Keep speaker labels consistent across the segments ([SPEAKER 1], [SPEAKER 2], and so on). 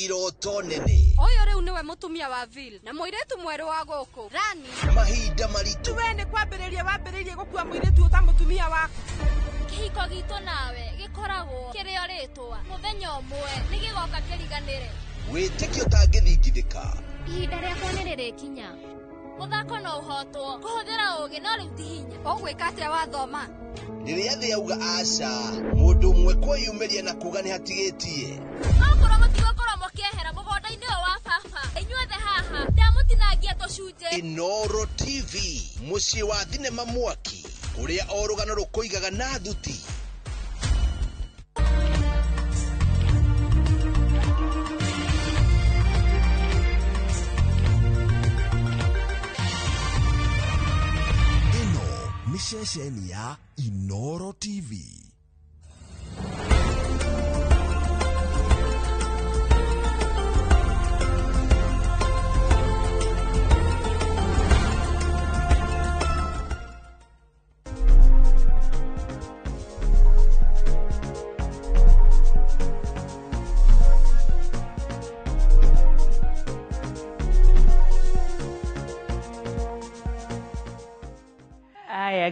[SPEAKER 1] iroto nene.
[SPEAKER 2] Oyo riu niwe mutumia wa Vil na muiretu mweru wa guku Rani.
[SPEAKER 1] Mahinda maritu
[SPEAKER 2] Tuwene wambiririe gukua muiretu uta mutumia waku.
[SPEAKER 3] Kihiko gitu nawe gikoragwo kirio ritwa muthenya umwe nigigoka kiriganire.
[SPEAKER 1] Witikio tangithingithika.
[SPEAKER 3] Ihinda riakwa ni ririkinya. Muthako no uhotwo kuhuthira ugi no riu ti hinya.
[SPEAKER 2] Ugwika atia wathoma?
[SPEAKER 1] Riria thi auga aca mundu umwe kwiyumiria na kuga ni hatigitie.
[SPEAKER 3] Okorwo mutigũkorwo mũkĩehera mũgũnda-inĩ ũyũ wa baba inyuothe haha ndamũtinangia tũcunjĩ.
[SPEAKER 1] Inoro TV muciĩ wa thinema mwaki uria o rũgano rũkũigaga na thuti. Ino ni ceceni ya Inoro TV.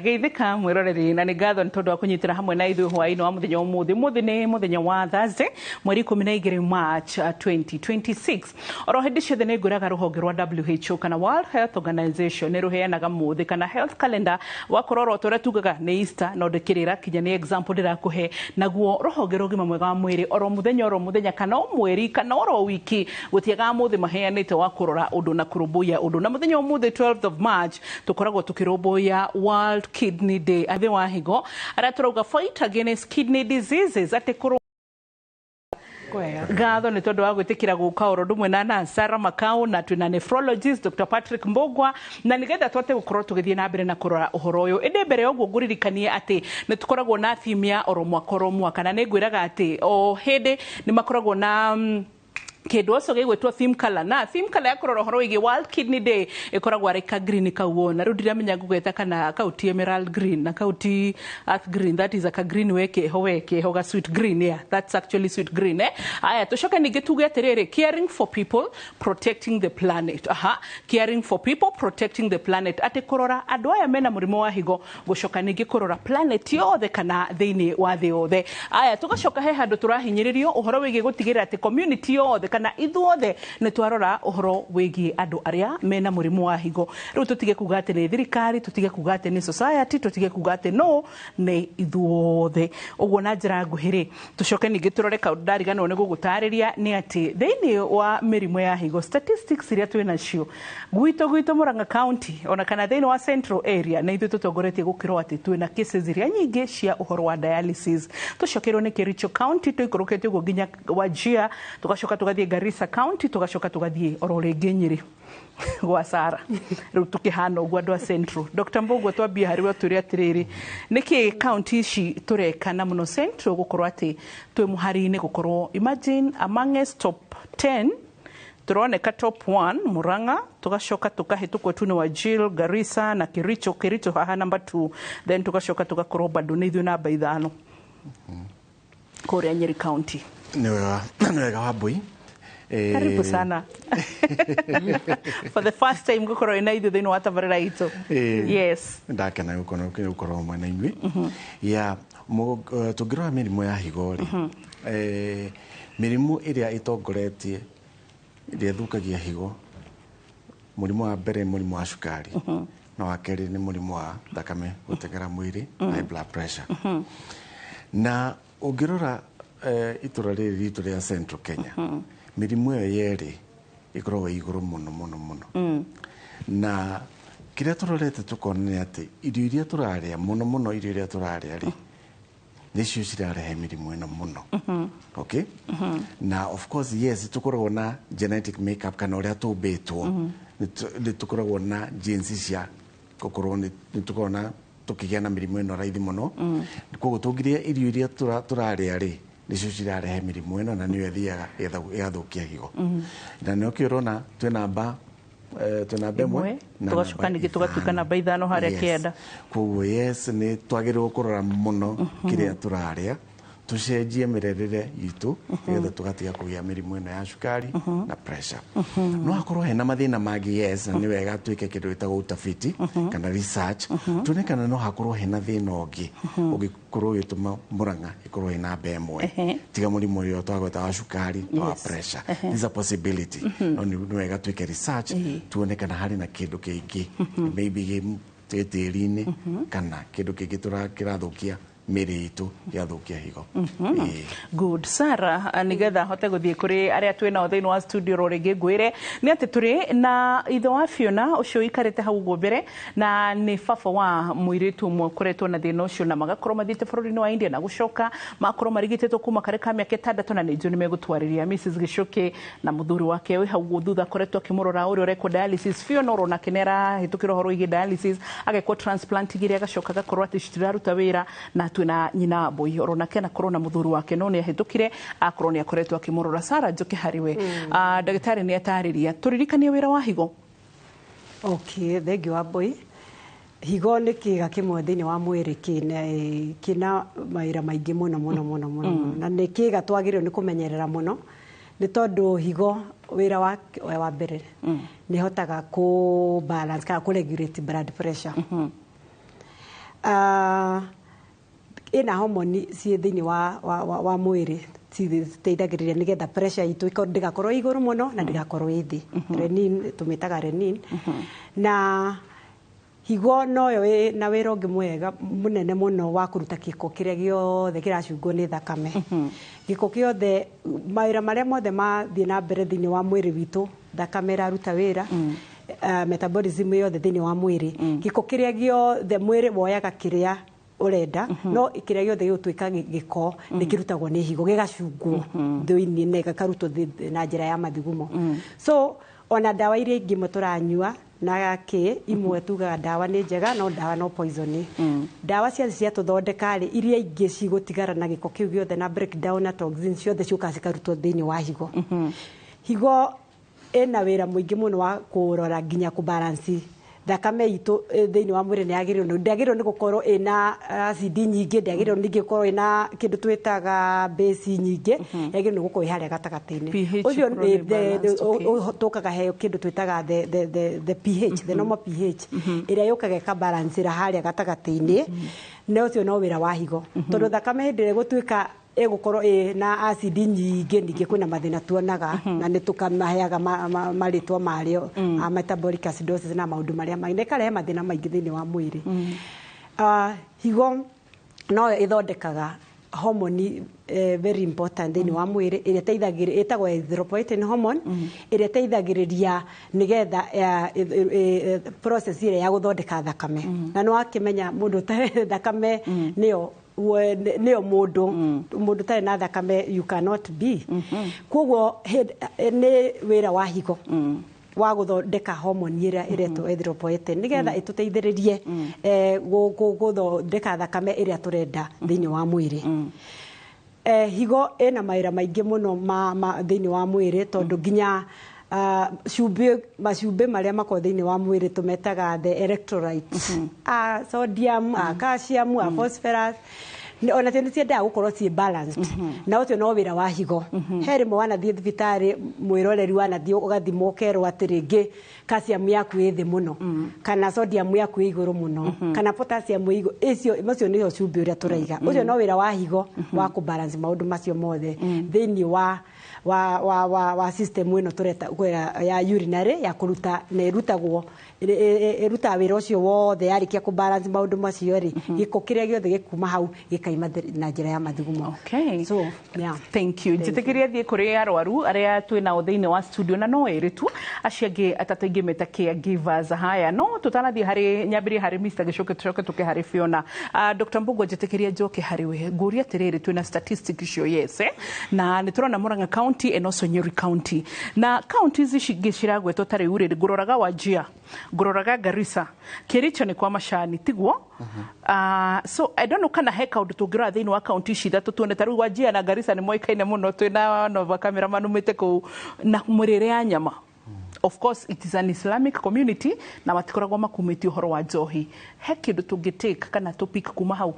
[SPEAKER 4] Geithika mwiroreri na ni ngatho ni tondu wa kunyitira hamwe na ithu hwaini wa muthenya umuthi ni muthenya wa Thursday mweri 12 March 2026. Oro hindi ciothe ni ngwiraga ruhonge rwa WHO kana World Health Organization ni ruheanaga muthi kana health calendar wa kororo tore tugaga ni Easter no ndikirira kinya ni example ndirakuhe naguo ruhonge rugima mwega wa mwiri oro muthenya kana mweri kana oro wiki gutiaga muthi maheanite wa kurora undu na kurumbuya undu na muthenya umuthi 12th of March tukoragwo tukirumbuya World Kidney Day athe wa higo ara turauga fight against kidney diseases ate kuru ngatho ni tondu wa gwitikira guka oro ndumwe na Sarah Makau na twina nephrologist Dr. Patrick Mbogwa na nigetha twote gukorwo tugithie na mbere na kurora uhoro uyu inde mbere yoguo nguririkanie ati ni tukoragwo na theme ya oro mwaka na ni ngwiraga ati o hindi ni makoragwo na kindu oso gigwitwo theme color na theme color ya kurora horo wigi World Kidney Day ikoragwo ari ka green kauona ru ndiramenya ngugeta kana kauti emerald green na kauti earth green, that is a ka green weke ho ga sweet green. Yeah, that's actually sweet green aya tushoka ninge tuge atirere caring for people protecting the planet. Caring for people protecting the planet ate kurora andu aya mena murimo wa higo gushoka ninge kurora planet yothe kana thiini wa thi yothe aya tugashoka he handu turahinyiririo uhoro wigi gutigira ati community yothe kana ithuothe ni twarora uhoro wigi andu aria mena murimu wa higo riu tutige kuga ati ni thirikari tutige kuga ati ni society tutige kuga ati no ni ithuothe uguo na njira nguhiri tucoke ningi turore kaundu ndariganwo ni gugutariria ni ati thiini wa mirimu ya higo statistics iria twina cio gwito Murang'a County ona kana thiini wa Central area na ithu tutongoretie gukirwo ati twina cases iria nyingi cia uhoro wa dialysis tucokerwo ni Kericho County tuikorokete uguo nginya Wajir tugacoka tugathie Garissa County tugacoka tugathie oro ringi Nyeri gwa Sara riu tukihana uguo andu a Central. Dr. Mbogwa twambia hariwe turi atiriri niki county ici turekana muno Central gukorwo ati twi muhari-ini gukorwo imagine amongst top 10 turoneka top 1 Murang'a tugacoka tukahitũkwo tu ni Wajir, Garissa na Kericho haha number 2 then tugacoka tugakorwo bado ni ithu namba 5 kuria Nyeri County.
[SPEAKER 5] Ni wega Wambui
[SPEAKER 4] karibu sana for the first time gukorwo ina ithu thiini wa tabarira itu. Yes,
[SPEAKER 5] ndakena gukorwo mwana inyui ya tungirora mirimu ya higo ri mirimu iria itongoretie iria thukagia higo murimu wa mbere murimu wa cukari na wa keri ni murimu wa thakame gutengera mwiri high blood pressure na ungirora itura riri ritu ria Central Kenya mirimu iyo yeri ikoragwo iguru muno na kiria turorete tukona ati irio iria turaria muno irio iria turaria ri nicio cirarehe mirimu ino muno. Okay, na of course yes tukoragwo na genetic makeup kana uria tumbitwo ni tukoragwo na genes cia gukorwo ni tukoragwo na tukigia na mirimu ino raithi muno koguo tungiria irio iria turaria ri nicio cirarehe mirimu ino na niyo ethiaga yathukia higo na nio kirona twina imwe
[SPEAKER 4] tugacoka ningi tugatuika namba 5 haria kienda
[SPEAKER 5] koguo yes ni twagirirwo kurora muno kiria turaria tucenjie mirerere itu getha tugatiga kugia mirimu ino ya cukari na pressure no akorwo hena mathina mangi yes ni wega twike kindu gitagwo utafiti kana research tune kana no hakorwo hena thina ungi ugikorwo gituma Murang'a ikorwo ina bemwe tiga murimu uyu twagweta wa cukari wa pressure is a possibility no ni wega twike research tuone kana hari na kindu kingi maybe tetirini kana kindu kingi kirathukia miri itu yathukia higo.
[SPEAKER 4] Good. Sarah, nigetha hote guthie kuri aria twina o thiini wa studio roringi ngwire ni ati turi na ithe wa Fiona ucio ikarite hau gumbere na ni baba wa muiritu mwe kuretwo na thina ucio na magakorwo mathiite bururi-ini wa India na gucoka makorwo marigititwo kuma kare ka miaka 6 na ninjo ni megutwariria Mrs Gichuki na muthuri wake wi hau thutha koretwo kimurora uri ureko dialysis. Fiona rona kinera hitukiro horo igi dialysis agekwo transplant igiri agacoka gakorwo ati citiraruta wira na twina nyina boy orona kena corona muthuri wake no ni ahitukire akorwo ni akoretwo akimurora. Sarah Njoki hariwe ndagitari ni atariria turirikanie wira wa higo.
[SPEAKER 6] Okay, thegi wa boy higo ni kiga kimwe thiini wa mwiri kina maira maingi muno na ni kiga twagirirwo ni kumenyerera muno ni tondu higo wira wa mbere ni hotaga ku balance ka ku regulate blood pressure ina hormone ci thiini wa mwiri citeithagiriria nigetha pressure itu ndigakorwo iguru muno na ndigakorwo ithi renin tumitaga renin na higo noyo na wira ungi mwega munene muno wa kuruta giko kiria giothe kiracungwo ni thakame giko giothe mawira maria mothe mathie na mbere thiini wa mwiri witu thakame raruta wira metabolism yothe thiini wa mwiri giko kiria giothe mwiri woyaga kiria urenda no ikiria giothe gitwika giko nikirutagwo ni higo gigacungwo thiini ne gakaruto na njira ya mathigumo so ona dawa iria ingi muturanyua na ke imwe tugaga dawa ni njega no dawa no poison dawa cia tuthondeka ri iria ingi cigutigara na giko kiu giothe na breakdown na toxins ciothe ciuka cikarutwo thiini wa higo higo ena wira muingi muno wa kurora nginya ku balance thakame itu thiini wa mwiri ni yagiriro ni gukorwo ina acid nyingi ndagiriro ningi gukorwo ina kindu twitaga base nyingi yagiriro ni gukorwo iharia gatagati-ini ucio tukaga heo kindu twitaga the pH the normal pH iria yukaga ka balance ra haria gatagati-ini ne ucio no wira wa higo tondu thakame ndire gutwika egukorwo na acid nyingi ningi kwina mathina tuonaga na ni tukamaheaga maritwa mario metabolic acidosis na maundu maria maingi kare mathina maingi thiini wa mwiri higo no ithondekaga hormone very important thiini wa mwiri iria teithagiriria etagwo erythropoietin hormone iria teithagiriria nigetha process iria ya guthondeka thakame na no akimenya mundu tare thakame nio mundu tare na thakame you cannot be kwoguo ni wira wa higo wa guthondeka hormone iria iretwo erythropoietin nigetha ituteithiririe guthondeka thakame iria turenda thiini wa mwiri higo ena maira maingi muno thiini wa mwiri tondu nginya macumbi maria mako thiini wa mwiri tumetaga the electrolytes sodium calcium phosphorus ona tene ciendaga gukorwo ci balanced na ucio no wira wa higo he rimwe wanathie thibitari mwiroreri wanathie ugathimwo kerwo ati ringi calcium yaku ithi muno kana sodium yaku iguru muno kana potassium iguru icio niyo cumbi uria turaiga ucio no wira wa higo wa ku balance maundu macio mothe thiini wa system ino tureta ya urinary ya kuruta na irutagwo iruta wira ucio wothe yarikia ku balance maundu macio ri giko kiria giothe gikuma hau gikaima na njira ya mathigumo.
[SPEAKER 4] Okay,
[SPEAKER 6] so yeah,
[SPEAKER 4] thank you. Njitikiria thie kuri arwaru aria twina o thiini wa studio na no iritu aciangi atataingi meta caregivers haya no tutanathie hari nyambiri hari Mr Gichuki tucoke tuke hari Fiona. Dr Mbugua njitikiria njoke hari we nguria atiriri twina statistics cio yes na niturona Murang'a County and also Nyeri County na counties ici giciragwetwo tari uriri nguroraga Wajir nguroraga Garissa Kericho ni kwa Machani tiguo so I don't know kana heka undu tungira thiini wa county ici thatu tuone taru Wajir na Garissa ni moikaine muno twina nova camera manumite ku na murire ya nyama. Of course it is an Islamic community na matikoragwo makumiti uhoro wa njohi he kindu tungitake kana topic kuma hau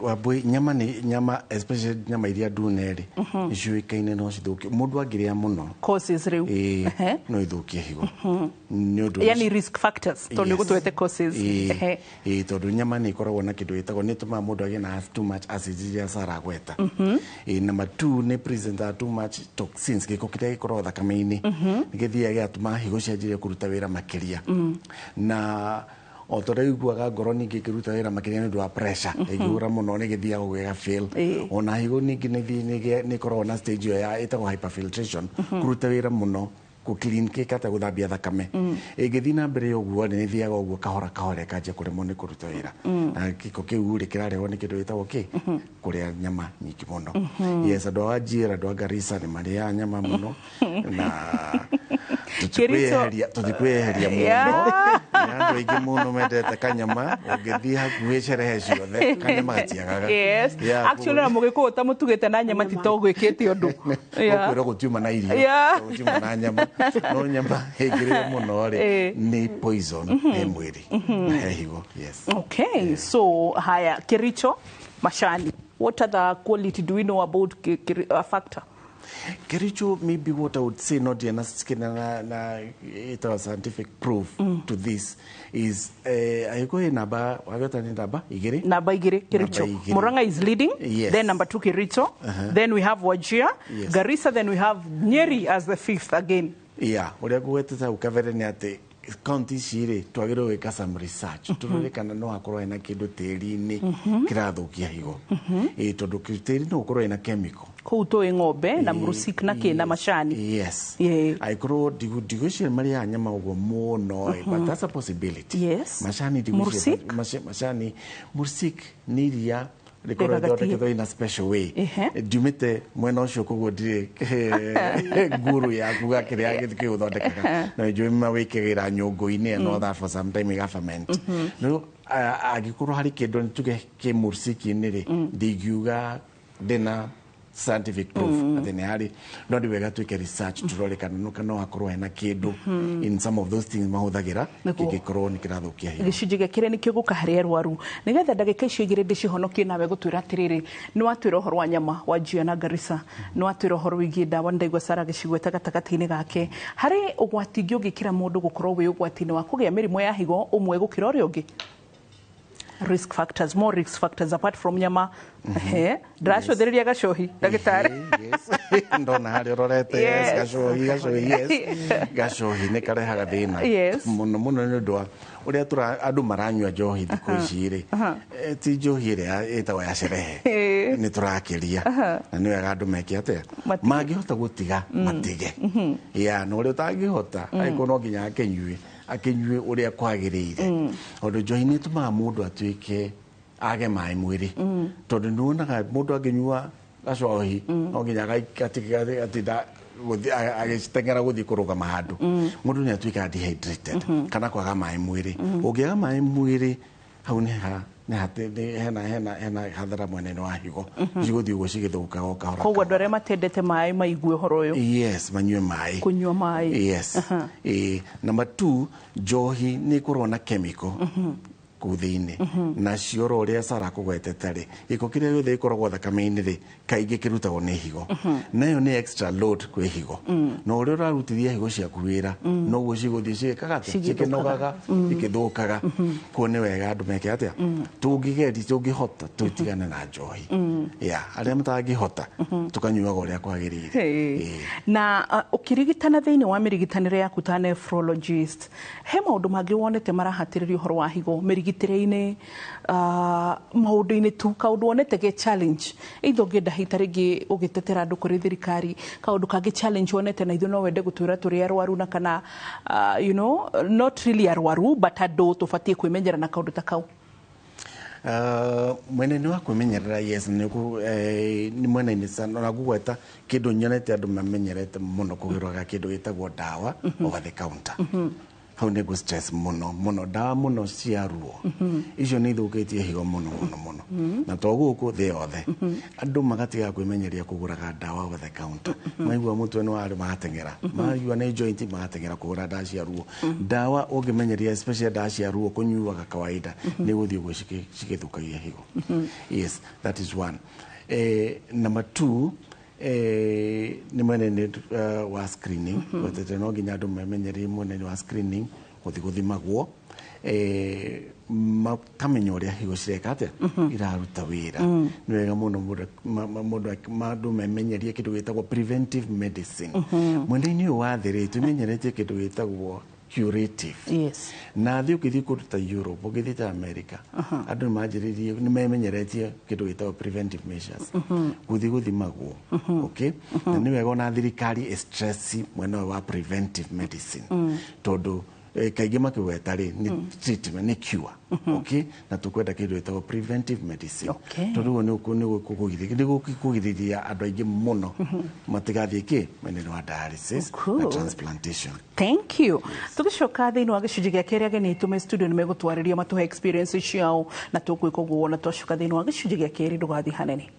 [SPEAKER 5] Wambui nyama especially nyama iria nduneri icuikaine no cithukie mundu angiria muno
[SPEAKER 4] causes riu
[SPEAKER 5] no ithukie higo
[SPEAKER 4] yani risk factors to niguo twete causes
[SPEAKER 5] tondu nyama ni ikoragwo na kindu gitagwo ni tuma mundu agie na too much acid iria saragweta number 2 ni present too much toxins giko kiria gikoragwo thakame-ini nigithia giatuma higo cianjire kuruta wira makiria na o tore iguaga ngoro ningi kiruta wira makiria ni ndwa pressure igura muno ni githia gugega fail ona higo ningi ni korwo na stage ya itagwo hyperfiltration kuruta wira muno ku clean kata guthambia thakame igithina mbere uguo ni thiaga uguo kahora kaje kuremo ni kuruta wira na kiko kiu ri kirarehwo ni kindu gitagwo kuria nyama nyingi muno yes ando ajira ando Garissa ni maria nyama muno na tutikweheria muno andu aingi muno mendete kanyama ungithia hakuhi cerehe ciothe kanyama gatiagaga
[SPEAKER 4] yes actually na mugikuo ta mutugite na nyama titogwikite undu
[SPEAKER 5] kwira gutiuma na irio gutiuma na nyama no nyama hegire muno ri ni poison mwiri na hehigo yes
[SPEAKER 4] okay so haya Kericho Mashani, what other quality do we know about factor?
[SPEAKER 5] Kericho, maybe what I would say, not the it was scientific proof to this is I go in Naba, Igiri.
[SPEAKER 4] Naba Igiri, Kericho. Muranga is leading.
[SPEAKER 5] Yes.
[SPEAKER 4] Then number 2 Kericho. Then we have Wajir, yes. Garissa. Then we have Nyeri as the 5th again.
[SPEAKER 5] Yeah, what I go to Ukavere county cire twagiro weka some research turorekana no akorwo ina kindu tiri-ini kirathukia higo tondu tiri no ukorwo ina chemical
[SPEAKER 4] kou to ng'ombe na Mursik na kina Mashani
[SPEAKER 5] yes aikorwo digo maria nyama ugo muno but that's a possibility
[SPEAKER 4] yes
[SPEAKER 5] Mashani Mashani Mursik niria likoro thondeketwo in a special way dumite mwena ucio koguo ndire guru ya kuga kiria githiki uthondekaga na njuma wikigira nyungu-ini no that for some time government no agikorwo hari kindu nituge ki Mursiki-ini ri ndigiuga ndina scientific proof atene hari no ndiwega twike research turorekana no kana hakorwo hena kindu in some of those things mahuthagira gigikorwo ni kirathukia hiyo
[SPEAKER 4] gicunjige kire nikio guka hari arwaru nigetha ndagika icio igire ndicihonokie nawe gutwira atiriri ni watwira uhoro wa nyama wa Wajir na Garissa ni watwira uhoro wigie ndawa ndaigwa Sara gicigweta gatagati-ini gake hari ugwati ngi ugikira mundu gukorwo wi ugwati-ini wa kugia mirimo ya higo umwe gukira uri ungi risk factors, more risk factors apart from nyama drasho deriria gashohi dagitari
[SPEAKER 5] yes ndona hari urorete yes gashohi yes gashohi ne karehaga thina muno ni ndwa uria andu maranyua njohi thiku ici ri ti njohi ria etagwo ya cerehe ni turakiria na ni wega andu meke atia mangihota gutiga matige ya no uria utangihota aiko no nginya akenyue uria kwagirire ondu njohi ni tuma mundu atuike age mai mwiri tondu nuonaga mundu anginyua gacohi no nginya gatikatida agitengera guthi kurugama handu mundu ni atuika dehydrated kana kwaga mai mwiri ungiaga mai mwiri hau ni hena hathara mwenene wa higo ciguthi uguo cigithuka o kahora
[SPEAKER 4] koguo andu aria matendete mai maigue horo uyu
[SPEAKER 5] yes manyue mai
[SPEAKER 4] kunyua mai
[SPEAKER 5] yes number 2 njohi ni ikorwo na chemical kuthini na cioro uria Sara kugwetete ri giko kiria yothe ikoragwo thakame-ini ri kaingi kirutagwo ni higo nayo ni extra load kwi higo no uria urarutithia higo ciaku wira no guo ciguthii cigikaga cikinogaga ikithukaga kuo ni wega andu meke atia tungihota tutigane na njohi aria matangihota tukanyuaga uria kwagirire
[SPEAKER 4] na ukirigitana thiini wa mirigitanire yaku ta nephrologist he maundu mangi wonete marahatiriria uhoro wa higo mirigitire-ini maundu-ini tu kaundu wonete ge challenge either ngenda hita ringi ugitetera andu kuri thirikari kaundu kangi challenge wonete na ithu no wende gutwira turi arwaru na kana you know not really arwaru but andu tubatie kwimenyera na kaundu ta kau
[SPEAKER 5] mwenene wa kwimenyerera yes ni mwenene sana na gugweta kindu nyonete andu mamenyerete muno kugirwaga kindu gitagwo dawa over the counter hau ne go stress muno da muno cia ruo icio ni thuketie higo muno na to guku the othe andu magatiga kwimenyeria kuguraga dawa over the counter maigua mutwe no ari mahatengera maigua ne joint mahatengera kugura dawa cia ruo dawa ungimenyeria special dawa cia ruo kunyuaga kawaida ni guthii gugicikithukagia higo yes that is one number 2 ni mwenene wa screening gotete no nginya andu memenyerie mwenene wa screening guthimagwo makamenya uria higo cireka atia iraruta wira ni wega muno mundu memenyerie kindu gitagwo preventive medicine mwene-ini wa thiri tumenyeretie kindu gitagwo curative
[SPEAKER 4] yes
[SPEAKER 5] na thiukithi kuruta Europe ukithi America andu majiririe ni memenyeretie kindu gitagwo preventive measures guthimagwo okay na ni wega na thirikari stress mwena wa preventive medicine tondu kaige makiwetari ni treatment ni cure okay na tukwenda kindu gitagwo preventive medicine tondu ni kugiriria andu aingi muno matigathie ki menene wa dialysis na transplantation.
[SPEAKER 4] Thank you. Tugicoka thiini wa gicunji gia keri ageni tume studio ni megutwariria matuhe experience ciao na tukwika guo na twacoka thiini wa gicunji gia keri ndugathi hanene.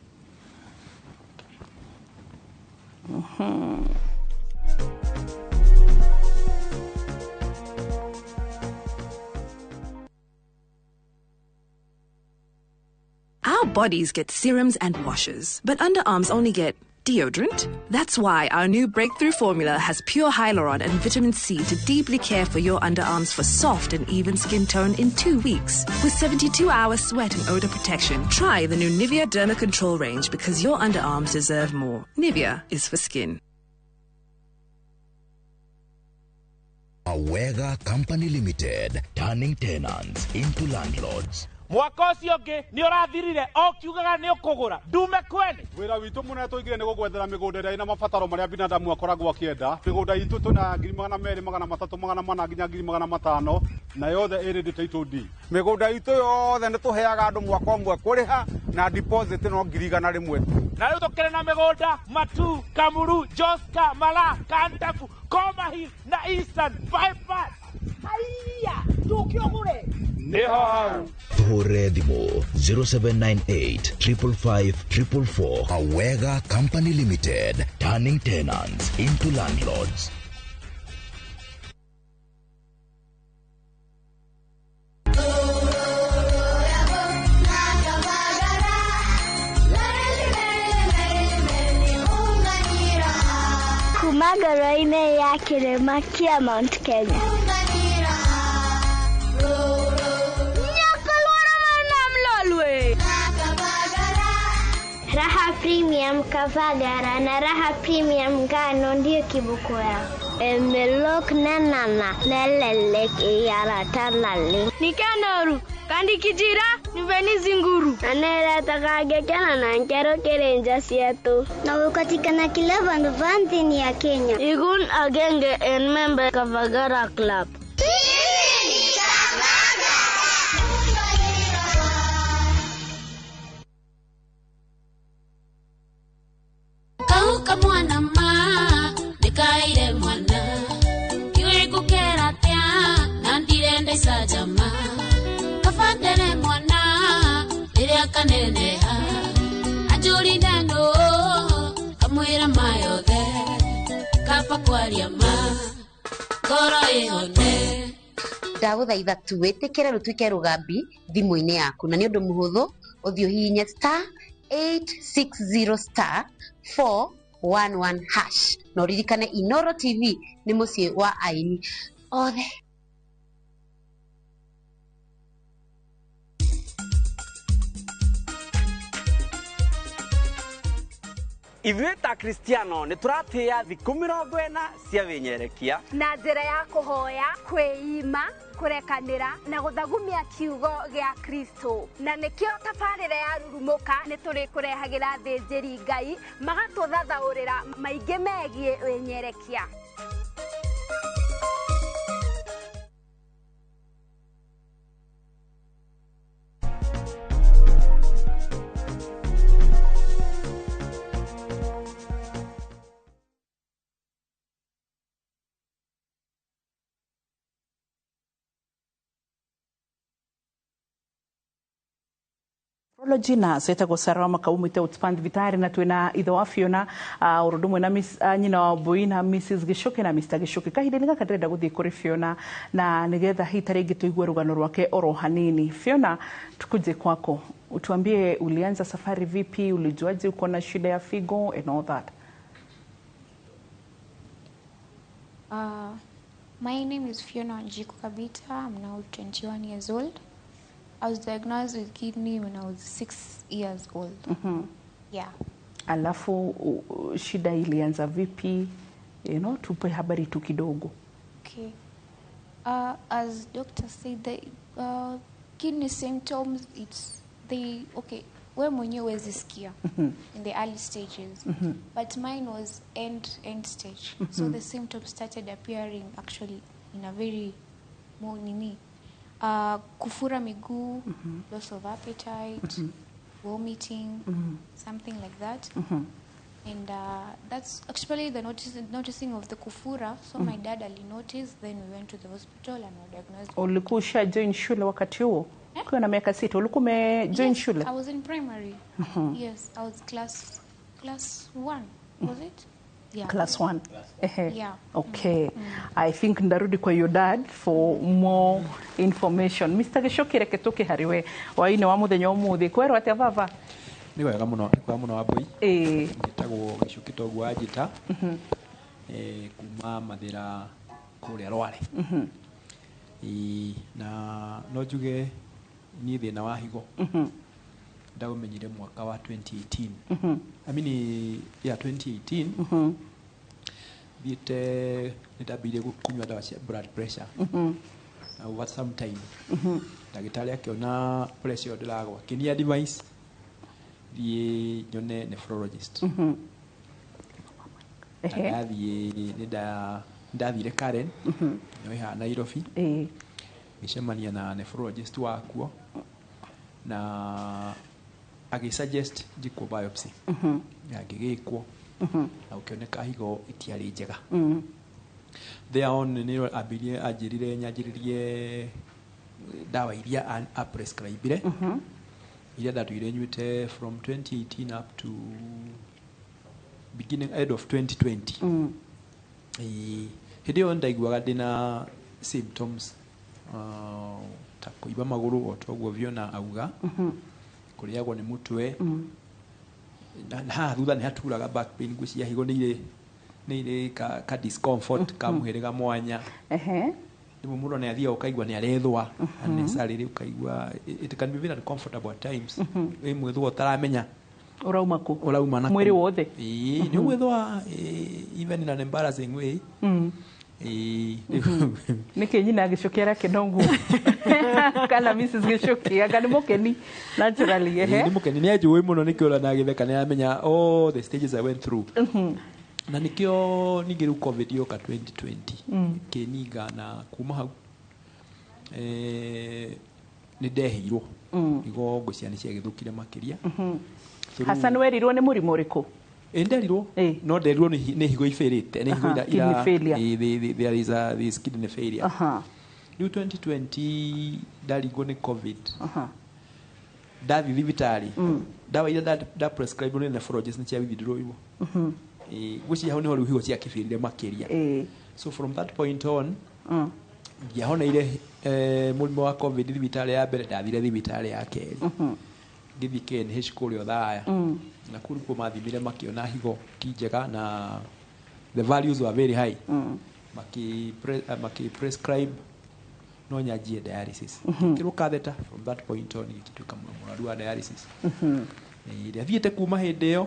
[SPEAKER 7] Our bodies get serums and washes, but underarms only get deodorant. That's why our new breakthrough formula has pure hyaluron and vitamin C to deeply care for your underarms for soft and even skin tone in 2 weeks. With 72-hour sweat and odor protection, try the new Nivea Derma Control range because your underarms deserve more. Nivea is for skin.
[SPEAKER 1] Awega Company Limited, turning tenants into landlords.
[SPEAKER 8] Mwaka ucio ngi ni urathirire o kiugaga ni ukugura ndume kwene
[SPEAKER 9] wira witu muno tuigire ni gugwethera migunda ira ina mabataro maria binadamu akoragwo akienda migunda itu tuna 200 300 400 nginya 500 na yothe iri title deed migunda itu yothe ni tuheaga andu mwaka umwe kuriha na deposit no 100 rimwe
[SPEAKER 8] na riu tukire na migunda Matu, Kamuru, Joska, Mala, Kantafu, Komahi na Eastern bypass. Haiya tukiogure
[SPEAKER 1] Tuhore Dimo 0798 555 444. Awega Company Limited, turning tenants into landlords.
[SPEAKER 10] Kumagaraine ya kirema kia Mount Kenya. Raha Premium Kavagara na Raha Premium Ngano ndio kibuku yao. Emelok nanana nelelek iyara tanali. Nikanoru kandi kijira niveni zinguru. Anera takage kana na nkero kerenja sietu. Na ukatikana kila vanti ya Kenya. Igun agenge en member Kavagara Club.
[SPEAKER 3] Mwana ma nikaire mwana yuri kukera tia nandirende sajama kafandere mwana iria kaneneha ajuri neno kamwira mayothe kapa kwaria ma goro ihone
[SPEAKER 11] ndaguthaitha tu witikire rutwike rugambi thimu-ini yaku na ni undu muhuthu uthio hihinya *860*411# no ririkane Inoro TV ni mucie wa aini othe.
[SPEAKER 12] Ithuĩ ta Kristiano nĩ tũratĩa thikũ 40 cia wĩnyerekia
[SPEAKER 2] na njĩra ya kũhoya, kwĩima, kũrekanĩra na gũthagumia kiugo gĩa Kristo. Na nĩkĩo tabarĩra ya Rurumũka nĩ tũrĩkũrehagĩra thĩnjĩri Ngai magatũthathaũrĩra maingĩ megiĩ wĩnyerekia.
[SPEAKER 4] Nephrology na swetagwo Sarah Makaumite utspand vitari na twina ithe wa Fiona urudumwe na Miss nyina wa Bui na Mrs Gishoke na Mr Gishoke kahinde ninga kadrenda guthii kuri Fiona na nigetha hitare gituigwe rugano rwake oro hanini. Fiona, tukuje kwako, utuambie ulianza safari vipi, ulijuaje uko na shida ya figo and all that?
[SPEAKER 13] My name is Fiona Wanjiku Kabita. I'm now 21 years old. I was diagnosed with kidney when I was 6 years old. Yeah.
[SPEAKER 4] Alafu shida ilianza vipi? Tupe habari tu kidogo.
[SPEAKER 13] Okay. As doctor said, the kidney symptoms, we mwenyewe huwezi sikia in the early stages. But mine was end stage. So the symptoms started appearing actually in a very more kufura miguu, loss of appetite, vomiting, something like that. And that's actually the noticing of the kufura. So my dad ali noticed, then we went to the hospital and we diagnosed.
[SPEAKER 4] Ulikuwa join shule wakati huo? Ukiwa na miaka 6 ulikuwa join shule?
[SPEAKER 13] I was in primary. Yes, I was class 1. Was it? Yeah.
[SPEAKER 4] Class 1.
[SPEAKER 13] Yeah.
[SPEAKER 4] Okay. I think ndarudi kwa your dad for more information. Mr. Gishoke reke tuke hariwe waine wa muthenya umuthi kwero atia baba?
[SPEAKER 14] Ni wega muno wa Bui. Ngitagwo Gishoke togu ajita. Kuma Mathira kuria Rware. Na no juge ni thina wa higo. Ndaumenyire mwaka wa 2018. I mean 2018. Biete nitambire kunywa dawa cia blood pressure. Over some time. Ndagitari akiona pressure ndirago kinia device die nyone nephrologist. Ndathire Karen. Nyoiha Nairobi. Ngicemania na nephrologist wakuo. Na agisuggest jiko biopsy. Ngigikwo. Na ukioneka higo itiari njega. There on nero abirie ajirire nyajiririe dawa iria a prescribe iria datuire nyuite from 2018 up to beginning end of 2020. Hidio ndaiguaga ndina symptoms ta kuiba maguru otogwo Fiona auga kuriagwo ni mutwe na thutha ni haturaga back pain gucia higo ni ile ka discomfort ka muhirega mwanya ndimo muno ne athia ukaigwa ni arethwa unnecessarily ukaigwa it can be very uncomfortable at times mwethwa taramenya urauma na
[SPEAKER 4] mwiri wothe
[SPEAKER 14] ni mwethwa even in an embarrassing way
[SPEAKER 4] nike nyina Gishoke rake ndongu kana Mrs Gishoke akani mukeni naturally
[SPEAKER 14] ni mukeni ni ajuwe muno nikiola na githeka ni amenya all the stages I went through. Na nikio nigiru covid yoka 2020 keniga na kuma hau ni ndehirwo igo nguciani cia githukire makiria.
[SPEAKER 4] Hassan werirwo ni murimo uriku?
[SPEAKER 14] Nderirwo no nderirwo ni higo iferete ni higo ira there is this kidney failure. New 2020 daligo ni covid. Davi vitali dawa ira da prescribe ni nephrologist ni cia withdraw ibo. Guci hau ni ho higo cia kifirire makiria. So from that point on hona ile mulimo wa covid thibitari ya mbere ndathire thibitari ya keri. Githi KNH kurio thaya na kuri ko mathimire makiona higo kijega na the values were very high. Maki prescribe no nyajie dialysis. Kiro katheta from that point on ikituka muraru wa dialysis. Ile thiete kuma hinde yo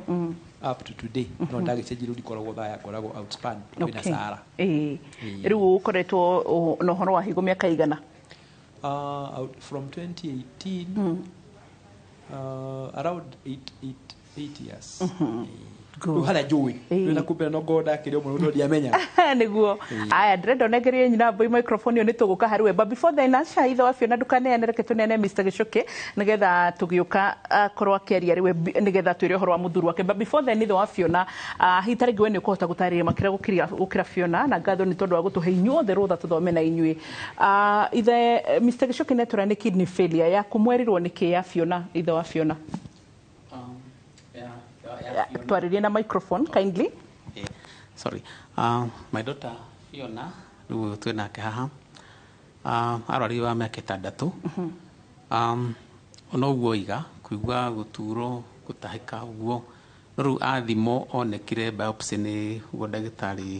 [SPEAKER 14] up to today no ndagicenjirwo ndikoragwo thaya koragwo outspan kwina Sara.
[SPEAKER 4] Riu ukoretwo no horo wa higo miaka igana?
[SPEAKER 14] From 2018 around 8 years. rä harä a njå ä na kumbe no ngoda kä rä o må no ndiamenya
[SPEAKER 4] niguo aya ndärenda negerie nyina mbå microphone nä tå gå ka harä we but before then aca ithe wa Fiona ndukaneane reke tå nene Mr Gicuki nä getha tå gä å ka korwo akä aria rä we nä getha twä re å horo wa må thuri wake but before then ithe wa Fiona hihi tarä ngä we nä å kå hota gå tarä ria makä gå kä ra Fiona na ngatho nä tondå wa gå tå he inyuothe rå tha tå thome na inyuä ithe Mr Gicuki netå nä kidney failure ya kå mwerirwo nä kä ya Fiona ithe wa Fiona twarĩrie na microphone kindly.
[SPEAKER 15] Sorry. My daughter Fiona rĩu twĩ nake haha arwarire wa mĩaka ĩtandatũ ona ũguo iga kũigua gũturwo gũtahĩka ũguo no rĩu athimo onekire biopsy nĩ guo ndagĩtarĩ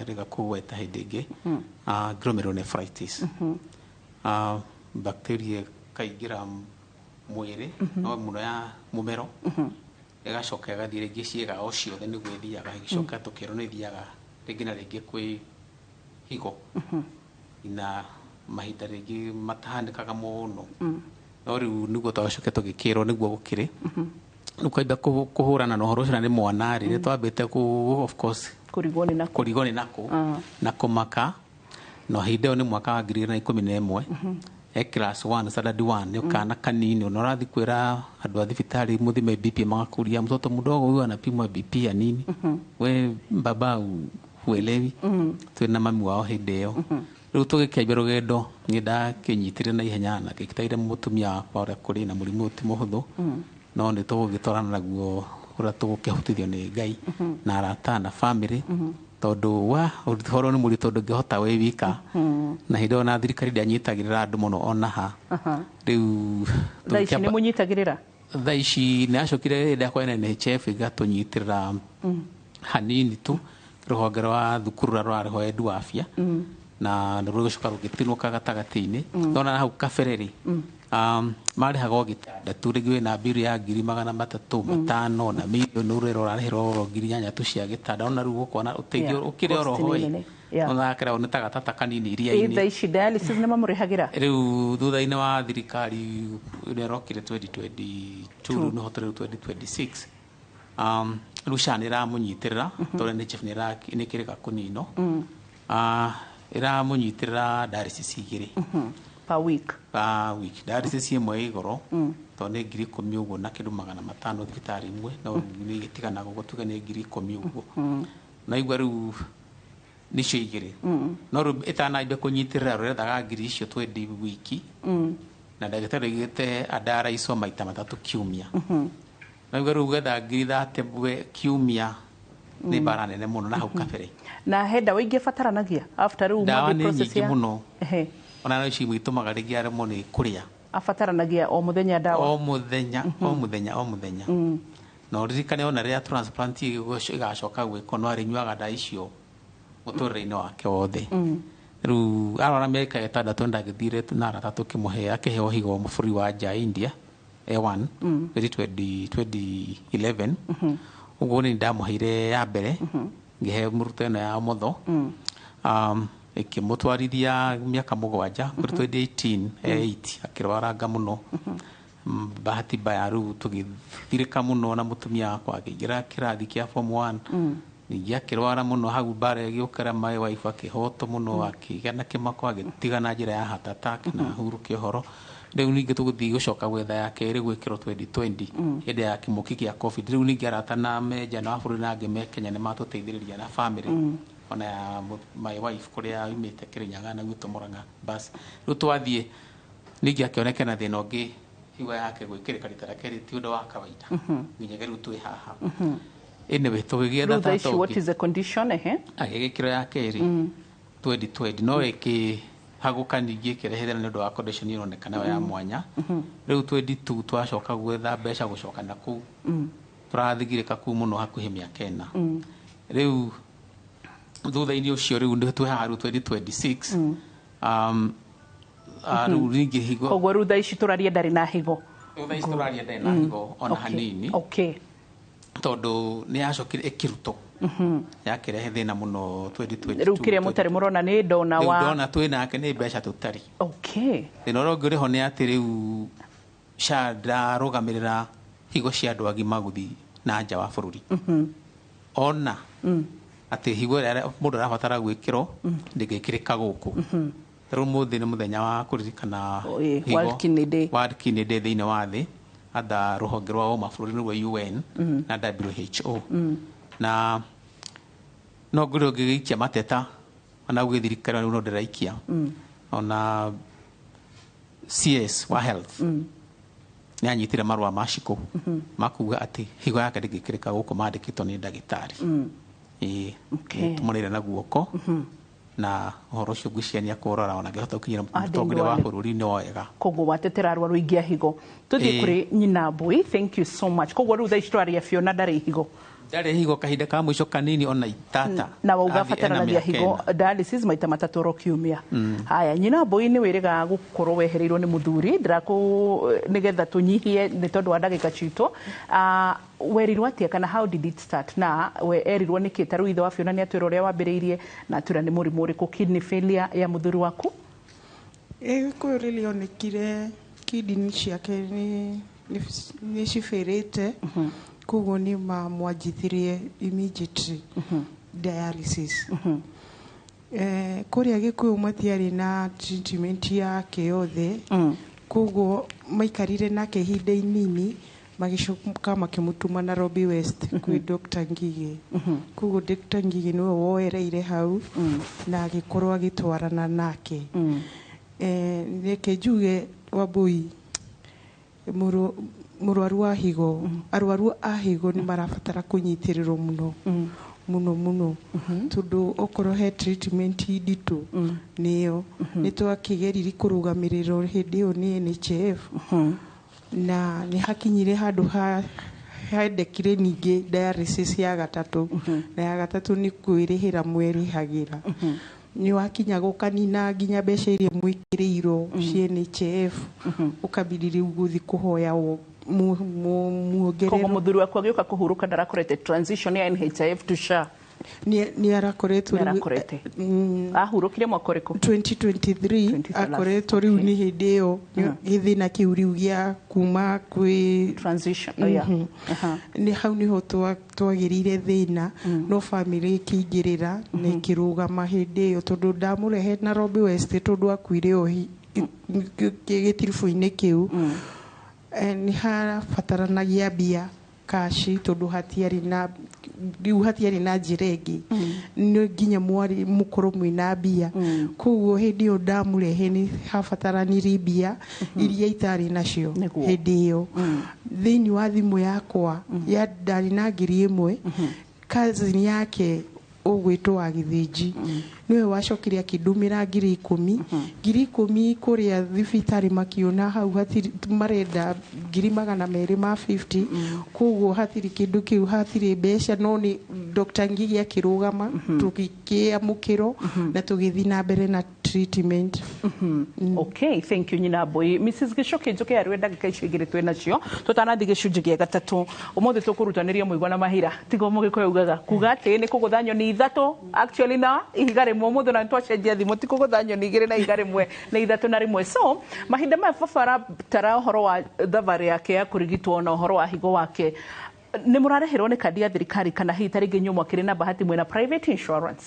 [SPEAKER 15] rĩga kũgweta hĩndĩ ĩngĩ glomerulonephritis bacteria kaingĩra mwĩrĩ no mũno ya mũmero ĩgacoka ĩgathiĩ rĩngĩ ciĩga o ciothe nĩguo ĩthiaga ĩgĩcoka tũkerwo nĩ ĩthiaga rĩngĩ na rĩngĩ kwĩ higo na mahinda rĩngĩ matahanĩkaga mũno no rĩu nĩguo twagacoka tũgĩkĩrwo nĩguo gũkĩrĩ rĩu kwamba kũhũrana na ũhoro ũcio na nĩ mwana rĩ nĩ twambĩte of course kũrigwo nĩ nakũ na kũmaka no hĩndĩ ĩyo nĩ mwaka wa 2011 class 1 standard 1 nĩ kana kanini ona ũrathi kwĩra andũ a thibitarĩ mũthime BP magakũria mtoto mdogo huyu anapimwa BP ya nini we baba uelewi twĩna mami wao hĩndĩ ĩyo rĩu tũgĩkĩambia rũgendo nĩ ndakĩnyitire na ihenya na gĩkĩtaire mũtumia wakwa ũrĩa kũrĩ na mũrimũ ti mũhũthũ no nĩ tũgũgĩtwarana naguo ũrĩa tũgũkĩhotithio nĩ Ngai na arata na family tondũ wa ũhoro nĩ mũritũ ndũngĩhota wĩ wika na hĩndĩ ĩyo na thirikari ndĩanyitagĩrĩra andũ mũno ona ha rĩu
[SPEAKER 4] thaa ici nĩ mũnyitagĩrĩra
[SPEAKER 15] thaa ici nĩ acokire hĩndĩ yakwa NHF ĩgatũnyitĩrĩra hanini tu rũhonge rwa thukuru rũrĩa rwarĩho Edu wa Afya na rũgĩcoka rũgĩtinũka gatagatĩ-inĩ ndona hau kabere rĩ marĩhaga o gĩtandatũ rĩngĩ wĩna mbirũ ya 300,500 na milioni ũrera ũrarĩhĩrwo ngiri 8 tu cia gĩtanda ona rĩu ũkona ũteithio ũkĩrĩ oro hoi ona kĩra nĩ ta gatata kanini iria-inĩ
[SPEAKER 4] thaa ici dialysis nĩ mamũrĩhagĩra
[SPEAKER 15] rĩu thutha-inĩ wa thirikari nĩ ĩrokire 2022 rĩu nĩ hoto rĩu 2026 rĩu SHA nĩ ĩramũnyitĩrĩra tondũ NHF nĩ ĩkĩrĩga kũninwo ĩramũnyitĩrĩra dialysis 2
[SPEAKER 4] per week
[SPEAKER 15] dialysis ĩmwe igoro tondũ nĩ 10,000 ũguo na kĩndũ 500 thibitarĩ imwe no nĩ gĩtiganaga ũguo tuge nĩ 10,000 ũguo na igua rĩu nĩcio 2 no rĩu ĩtanambia kũnyitĩrĩra rũrethaga ngiri icio 20 wiki na ndagĩtarĩ augĩte andaraicwo maita 3 kiumia na igua rĩu getha ngiri 30 kiumia nĩ bara nene mũno na hau kabere
[SPEAKER 4] na he ndawa ingĩbataranagia after rĩu
[SPEAKER 15] mwambie process ya mũno ona no ici mwĩtũmaga rĩngĩ aremwo nĩ kũrĩa
[SPEAKER 4] abataranagia o mũthenya ndawa
[SPEAKER 15] o mũthenya no ririkane ona rĩrĩa transplant ĩgacoka gwĩkwo no arĩnyuaga ndawa icio mũtũrĩre-inĩ wake wothe rĩu arwara mĩaka 6 ndagĩthire na arata tũkĩmũhe akĩheo higo bũrũri wa nja India A1 2011 ũguo nĩ ndamũheire ya mbere ngĩhe mũrutwo ĩno ya motho ĩkĩmũtwarithia mĩaka 7 kũrĩ 2018 akĩrwaranga mũno bahati mbaya rĩu tũgĩthirĩka mũno na mũtumia wakwa akĩingĩra kĩrathi kĩa form 1 ningĩ akĩrwara mũno hau mbara ĩgĩũkĩra my wife akĩhotwo mũno akĩgĩa na kĩmako agĩtigana njĩra ya heart attack na hurũkia ũhoro rĩu ningĩ tũgũthiĩ gũcoka gwetha ya kerĩ gwĩkĩrwo 2020 hĩndĩ ya kĩmũki gĩa covid rĩu ningĩ arata na menja na bũrũri na angĩ me Kenya nĩ matũteithĩrĩria na family ona ya my wife kũrĩa yumĩte Kĩrĩnyaga na gwitũ Mũrang'a bas rĩu twathiĩ ningĩ akĩonekana thĩna ũngĩ higo yake gwĩkĩrĩka rita rĩa kerĩ ti ũndũ wa kawaida nginyagia rĩu twĩ haha anyway tũgĩgĩetha tata
[SPEAKER 4] what is the condition
[SPEAKER 15] agĩgĩkĩrwo ya kerĩ 2020 no hagũka ningĩ ĩkĩrehethera nĩ ũndũ wa condition ĩronekana ya mwanya rĩu 22 twacoka gwetha mbeca gũcoka na kũu tũrathigirĩka kũu mũno hakuhĩ mĩaka 4 rĩu thutha-inĩ ũcio rĩu nĩ twĩhaha rĩu 2026 rĩu rĩngĩ higo
[SPEAKER 4] koguo rĩu thaa ici tũraria ndarĩ na higo
[SPEAKER 15] ona hanini tondũ nĩ yacokire ĩkĩrutwo yakĩrehe thĩna mũno 2022
[SPEAKER 4] rĩu kĩrĩa mũtarĩ mũrona nĩ ndona
[SPEAKER 15] twĩnake nĩ mbeca tũtarĩ thĩna ũrĩa ũngĩ ũrĩho nĩ atĩ rĩu SHA ndarũgamĩrĩra higo cia andũ agima gũthiĩ na nja wa bururi ona ati higo ria mundu arabatara gwikirwo ndingikirika guku riu muthi ni muthenya wa kuririkana
[SPEAKER 4] World Kidney
[SPEAKER 15] Day thiini wa thi atha ruhonge rwa mabũrũri rwa UN na WHO na no ngũrĩ ũngĩgĩikia mateta ona ũgĩthirikana rĩu no ndĩraikia ona CS wa health nĩ anyitire marũa maciko makuga atĩ higo yake ndĩngĩkĩrĩka gũkũ mandĩkĩtwo nĩ ndagĩtarĩ tũmũrĩre na guoko na horo cio ngwiciania kũrora ona ngĩhota gũkinyĩra mũtongoria wa bũrũri nĩ wega
[SPEAKER 4] koguo watetera arwaru aingĩ a higo tũthiĩ kũrĩ nyina Mbui. Thank you so much. Koguo rĩu thaa ici twaria Fiona ndarĩ higo
[SPEAKER 15] kahinda ka mũico kanini ona itata
[SPEAKER 4] na wauga bataranagia higo dialysis maita matatũ ro kiumia. Haya, nyina Mbui nĩ wĩrĩga gũkorwo wehereirwo nĩ mũthuri nĩgetha tũnyihie nĩ tondũ wa ndagĩka citũ. Werirwo atĩa kana how did it start na we erirwo nĩkĩ ta rĩu ithe wa Fiona nĩ atwĩra ũrĩa wambĩrĩirie na atwĩra nĩ mũrimũ ũrĩkũ kidney failure ya mũthuri waku?
[SPEAKER 16] Kwĩrĩlĩ onekire kidney ciake nĩ cibĩrĩte koguo nĩ mamwanjithirie immediately dialysis. Kũrĩa Gĩkũyũ matiarĩ na treatment yake yothe koguo maikarire nake ihinda inini magicoka makĩmũtuma Nairobi West kwĩ Dr. Ngigi. Koguo Dr. Ngigi nĩwe woereire hau na agĩkorwo agĩtwarana nake. Reke njuge Wambui mũrwaru wa higo arwaru a higo nĩ marabatara kũnyitĩrĩrwo mũno tondũ okorwo he treatment nditũ nĩyo nĩ twakĩgerire kũrũgamĩrĩrwo hĩndĩ ĩyo nĩ NHIF na nĩ hakinyire handũ hendekire ningĩ dialysis ya gatatũ na ya gatatũ nĩ kwĩrĩhĩra mwĩrĩhagĩra nĩ wakinya gũkanina nginya mbeca iria mwĩkĩrĩirwo NHIF ũkambirire gũthiĩ kũhoya muongerero.
[SPEAKER 4] Koguo mũthuri waku agĩũka kũhurũka ndarakorete transition ya NHIF to SHA?
[SPEAKER 16] Nĩ arakoretwo
[SPEAKER 4] ahurũkire mwaka ũrĩkũ?
[SPEAKER 16] 2023 akoretwo rĩu nĩ hĩndĩ ĩyo gĩthĩna kĩu rĩu gĩa kuma kwĩ
[SPEAKER 4] transition.
[SPEAKER 16] Nĩ hau nĩho twagĩrire thĩna no bamĩrĩ ĩkĩingĩrĩra na ĩkĩrũgama hĩndĩ ĩyo tondũ ndamũrehe Nairobi West tondũ akuire o gĩtiribũ-inĩ kĩu. Nĩ harabataranagia mbia kashi tondũ hatiarĩ na njĩra ĩngĩ nginya mwari mũkorwo mwĩna mbia. Koguo hĩndĩ ĩyo ndamũrehe nĩ habataranirie mbia iria itarĩ nacio hĩndĩ ĩyo. Thĩinĩ wa thimũ yakwa ndarĩ na 1,000 cousin yake ũgwĩtwo wa Gĩthĩnji niwe wacokire akĩndũmĩra 10,000 kũrĩa thibitarĩ makiona hau marenda 250 koguo hatirĩ kĩndũ kĩu hatirĩ mbeca no nĩ Dr. Ngigi akĩrũgama tũgĩkĩamũkĩrwo na tũgĩthiĩ na mbere na treatment.
[SPEAKER 4] Okay, thank you nyina Mbui. Mrs. Gicoki njoke arĩ ndagĩka icio igĩrĩ twĩ nacio tũtanathiĩ gĩcunjĩ gĩa gatatũ ũmũthĩ tũkũrutanĩria mũigua na mahira tiga mũgĩkũyũ ugaga kuga atĩ nĩ kũgũtha nyoni ithatũ actually na ihiga rĩmwe ũmũthĩ na twacenjia thimũ ti kũgũtha nyoni igĩrĩ na ihiga rĩmwe na ithatũ na rĩmwe. So mahinda maya baba aratara ũhoro wa thabarĩ yake ya kũrigitwo na ũhoro wa higo wake nĩ mũrareherwo nĩ kandi ya thirikari kana hihi tarĩngĩ inyuĩ mwakĩrĩ na bahati mwĩna private insurance?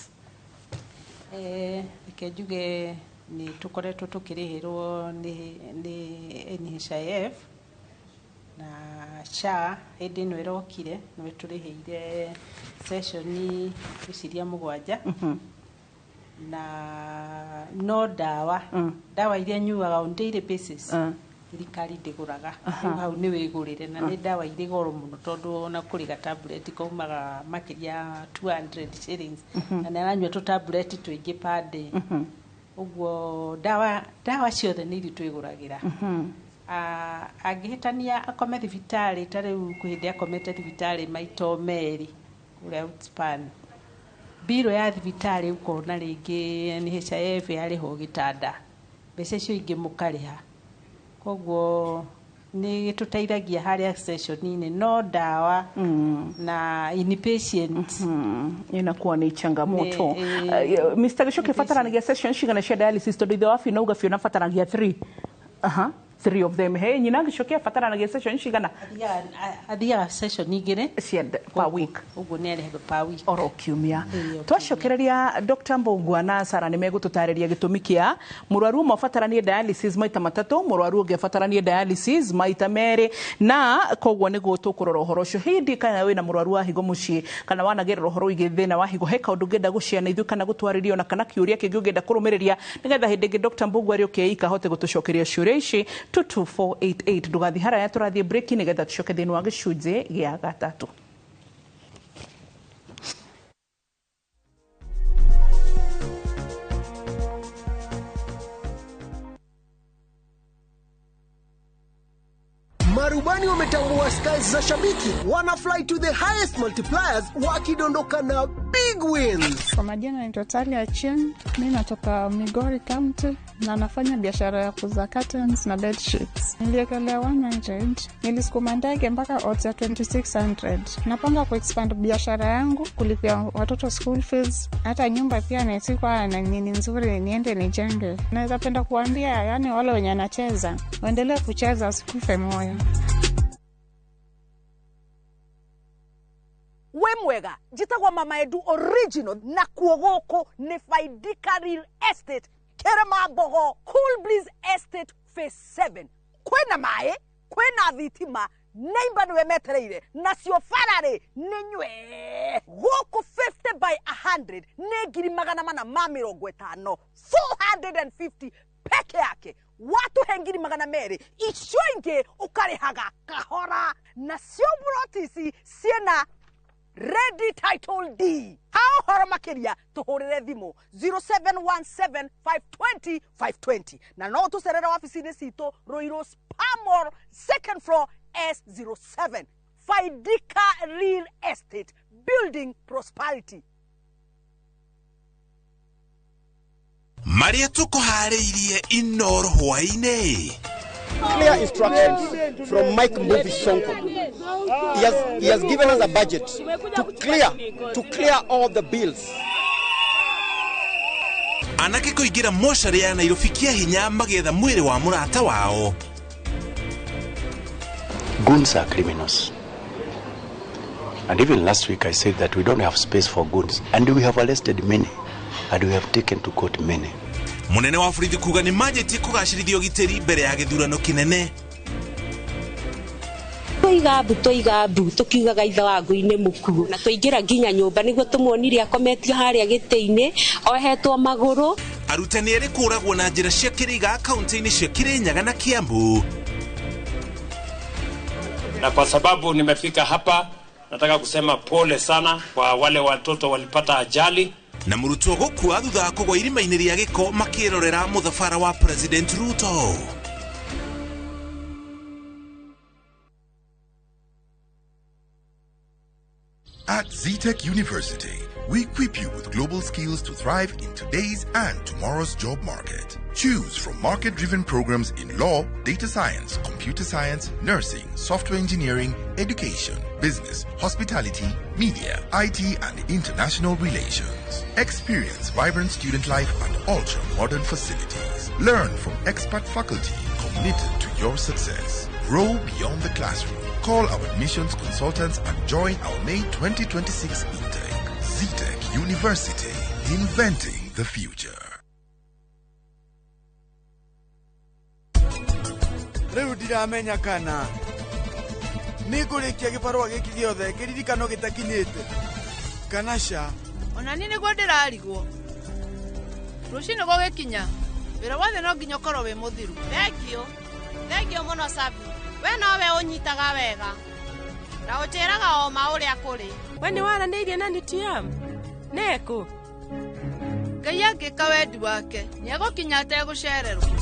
[SPEAKER 6] Reke njuge nĩ tũkoretwo tũkĩrĩhĩrwo nĩ NHIF na SHA hĩndĩ ĩno ĩrokire nĩ tũrĩhĩire session iciria 7 na no ndawa iria nyuaga on daily basis thirikari ndĩgũraga hau nĩ wĩgũrĩre na nĩ ndawa irĩ goro mũno tondũ na kũrĩga tablet kaumaga makĩria 200 shillings na nĩ aranyua tũtablet tũingĩ per day. Ũguo ndawa ciothe nĩ iria twĩgũragĩra. Angĩhĩtania akome thibitarĩ ta rĩu hĩndĩ akomete thibitarĩ maita merĩ ũrĩa outspan biro ya thibitarĩ ukona rĩngĩ NHIF yarĩho gĩtanda mbeca icio ingĩ mũkarĩha. Koguo nĩ gĩtũteithagia harĩa session-inĩ no ndawa na inpatient
[SPEAKER 4] inakuwa ni changamoto. Mr. Gicoki fataranagia session cigana cia dialysis tondũ ithe wa Fiona uga Fiona fataranagia 3 3 of them. Hey, nyina gicokea fataranagia session cigana?
[SPEAKER 17] Athiaga session igire
[SPEAKER 4] per week.
[SPEAKER 17] Uguo ni arehe per week.
[SPEAKER 4] Oro kiumia. Twacokereria Dr. Mbugua na Sara nĩ megũtũtarĩria gĩtũmi kĩa mũrwaru ũmwe abataranie dialysis maita matatũ, mũrwaru ũngĩ abataranie dialysis maita merĩ, na koguo nĩguo tũkũrora ũhoro ũcio. Hindi kana wĩna mũrwaru wa higo mũciĩ kana wanagerera ũhoro wĩgiĩ thĩna wa higo, he kaũndũ ũngĩenda gũciana ithuĩ kana gũtwarĩria ona kana kĩũria kĩngĩ ũngĩenda kũrũmĩrĩria, nĩgetha hĩndĩ ĩngĩ Dr. Mbugua arĩ ũkeika ahote gũtũcokeria ciũria ici 22488. Ndũgathiĩ haraya, tũrathiĩ break nĩgetha tũcoke thĩinĩ wa gĩcunjĩ gĩa gatatũ.
[SPEAKER 18] Marubani wametambua skies za shabiki, wana fly to the highest multipliers wakidondoka na big wins.
[SPEAKER 19] Kwa majina naitwa Talia Chen, mimi natoka Migori County na nafanya biashara ya kuuza curtains na bed sheets. Niliekelea 100, nilisukuma ndege mpaka odds ya 2600. Napanga kuexpand biashara yangu, kulipia watoto school fees, hata nyumba pia nasikwa na nini nzuri niende nijenge. Naweza penda kuambia yani wale wenye wanacheza, waendelee kucheza, usikufe moyo.
[SPEAKER 20] We mwega, jitagwa Mama Edu original na kuogoko ni Faidika Real Estate Kerema Bogo Cool Breeze Estate Phase 7. Kwena mae, kwena thitima, neimba niwe metereire, na sio farare, ninywe. Goko 50 by 100, negiri magana mana mamirongo etano, 450 peke yake. Watu hengiri magana mere, ishoinge ukarihaga kahora, na sio burotisi siena Ready Title D. How horomakeria tuhurire thimo 0717 520 520. Na no tuserera wafisini sito Roiro Spamor 2nd floor S07. Faidika Real Estate, building prosperity.
[SPEAKER 1] Maria tukuharĩirie inoro hwainĩ.
[SPEAKER 21] Clear instructions from Mike Mbuvi Sonko. He has given us a budget to clear all the bills.
[SPEAKER 1] Anake kũingĩra mocarĩ ya Nairobi kĩa hinya magetha mwĩrĩ wa mũrata wao.
[SPEAKER 22] Goons are criminals. And even last week I said that we don't have space for goons. And we have arrested many. And we have taken to court many.
[SPEAKER 1] Munene wa borithi kuga nĩ manjĩtie kũgacĩrithia ũgitĩri mbere ya gĩthurano kĩnene.
[SPEAKER 23] Toiga mbu tukiugaga ithe wa ngũi-inĩ mũkuũ na tũingĩra nginya nyũmba nĩguo tũmuonirie akometio harĩa gĩtĩ-inĩ ohetwo magũrũ.
[SPEAKER 1] Arutani erĩ kũragwo na njĩra cia kĩrĩga kaunti-inĩ cia Kirinyaga na Kiambu.
[SPEAKER 24] Na kwa sababu nimefika hapa, nataka kusema pole sana kwa wale watoto walipata ajali.
[SPEAKER 1] Na mũrutwo gũkua thutha wa kũgwa irima-inĩ rĩa gĩko makĩrorera mũthabara wa President Ruto.
[SPEAKER 25] At Zetech University, we equip you with global skills to thrive in today's and tomorrow's job market. Choose from market-driven programs in law, data science, computer science, nursing, software engineering, education, business, hospitality, media, IT, and international relations. Experience vibrant student life and ultra-modern facilities. Learn from expert faculty committed to your success. Grow beyond the classroom. Call our admissions consultants and join our May 2026 intake. Zetech University, inventing the future.
[SPEAKER 26] Riu ndiramenya kana nĩngũrĩkia gĩbarũa gĩkĩ gĩothe kĩririkano gĩtakinyĩte kana ca.
[SPEAKER 27] Ona niĩ nĩguo ndĩrarigwo. Rũciinĩ gũgĩkinya wĩra wothe no nginya ũkorwo wĩ mũthiru. Thengio mũno Sabi. We nowe ũnyitaga wega na ũtĩraga o ma ũrĩa kũrĩ.
[SPEAKER 28] We nĩ waranĩirie na Nitiam? Neko
[SPEAKER 27] Ngai angĩka wendi wake nĩegũkinya ategũcererwo.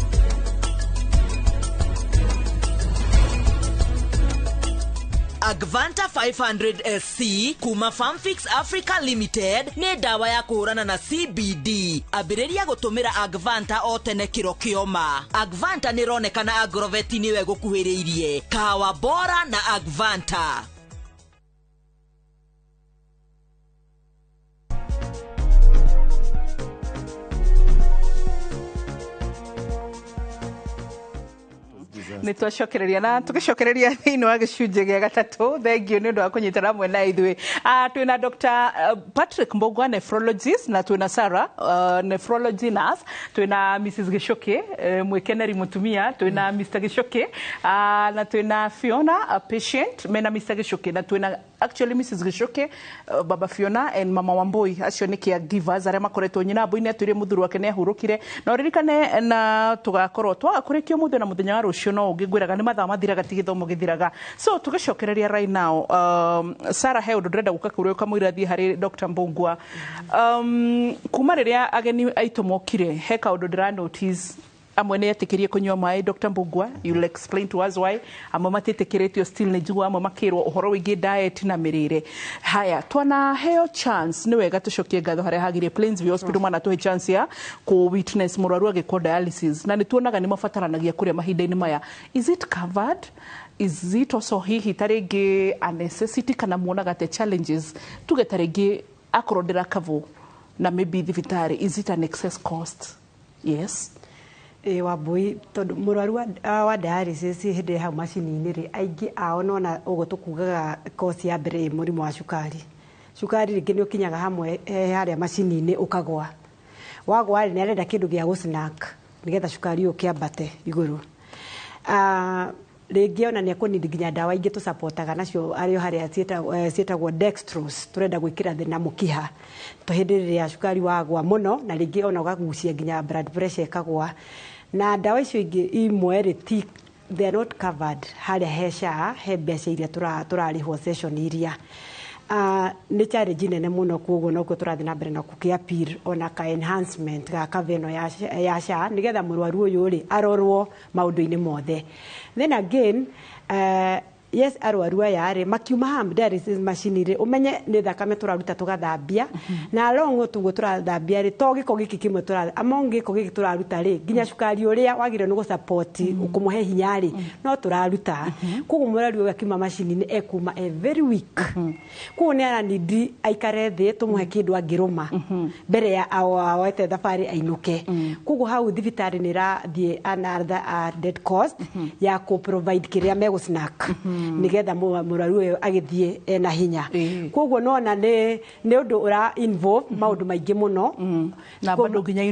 [SPEAKER 29] Agvanta 500 SC kuma Farmfix Africa Limited nĩ ndawa ya kũhũrana na CBD. Ambĩrĩria gũtũmĩra Agvanta o tene kĩro kĩoma. Agvanta nĩ ronekana Agrovet-inĩ we gũkuhĩrĩirie. Kawa bora na Agvanta.
[SPEAKER 4] nä twacokereria na tå gä cokereria thä inä wa gä cunjä gä a gatatå thengio nä å ndå wa kå nyitana hamwe na ithuä twä na Dr. Patrick Mbogwa nephrologist na twä na Sarah nephrology nurse twä na Mrs. Gicoki mwikeneri mutumia twä na Mr. Gicoki na twä na Fiona patient mena Mr. Gicoki na twä na actually Mrs. Gicoki baba Fiona and mama Wambui acio nä caregivers aria makoretwo nyina mbui nä atwire muthuru wake nä ahurũkire na ririkane na tugakorwo twakũrĩkio mũthenya na mũthenya wa rũciũ no ũngĩngwĩraga nĩ mathaa mathiraga ti gĩthomo gĩthiraga so tũgĩcokereria right now Sarah he ũndũ ndĩrenda gũka kũrĩa ũkamwĩra thiĩ harĩ Dr. Mbogwa kuma rĩrĩa ageni aitũ mokire he kaũndũ ndĩra notice amwe nĩ etĩkĩrie kũnyua maĩ Dr. Mbogwa you'll explain to us why amwe matĩtĩkĩrĩtio still nĩ njigua amwe makĩrwo ũhoro wĩgiĩ diet na mĩrĩre haya twana heo chance nĩ wega tũcokie ngatho harĩa hagire Plainsview Hospital mana tũhe chance ya ku witness mũrwaru agĩkwo dialysis na nĩ tuonaga nĩ mabataranagia kũrĩa mahinda-inĩ maya is it covered is it also hihi tarĩngĩ a necessity kana muonaga te challenges tuge tarĩngĩ akorwo ndĩrakavwo na maybe thibitarĩ is it an excess cost yes
[SPEAKER 6] Wambui tondu murwaru wa dialysis hindi hau macini-inĩ rĩ aingĩ ao nona ũguo tũkugaga kosi ya mbere mũrimũ wa cukari rĩngĩ nĩ ũkinyaga hamwe harĩa macini-inĩ ũkagwa wagwa nĩ arenda kĩndũ gĩa gũsnack nĩgetha cukari ũyũ kĩambate igũrũ rĩngĩ ona nĩ ekũnindi nginya ndawa ingĩ tũsapotaga nacio arĩo harĩa ciĩtagwo dextrose tũrenda gwĩkĩra thĩ na mũkiha hĩndĩ rĩrĩa cukari wagwa mũno na rĩngĩ ona ũkagucia nginya blood pressure ĩkagwa na ndawa icio ingĩ imwe rĩ they are not covered harĩa he SHA he mbeca iria tũrarĩhwo session iria nĩ challenge nene mũno koguo nokuo tũrathiĩ na mbere na gũkĩ-appeal ona ka enhancement ga cover ĩno ya SHA nĩgetha mũrwaru ũyũ rĩ arorwo maũndũ-inĩ mothe then again yes arwaru aya rĩ makiuma ham dialysis machine rĩ umenye nĩ thakame tũraruta tũgathambia na along ũguo tũrathambia rĩ to gĩko gĩkĩ kĩmwe tũrathambia among gĩko gĩkĩ tũraruta rĩ nginya cukari ũrĩa wagĩrĩirwo nĩ gũsupport kũmũhe hinya rĩ no tũraruta koguo mũrwaru ũyũ akiuma macini-inĩ ekuma very weak koguo nĩ aranindi aikare thĩ tũmũhe kĩndũ angĩrũma mbere ya aoete thabarĩ ainũke koguo hau thibitarĩ nĩ ĩrathiĩ another dead cost ya kũ-provide kĩrĩa megũ-snack nigetha mũrwaru ũyũ agĩthiĩ ena hinya koguo nona nĩ ũndũ ũra involve maũndũ maingĩ mũno
[SPEAKER 4] na bado nginya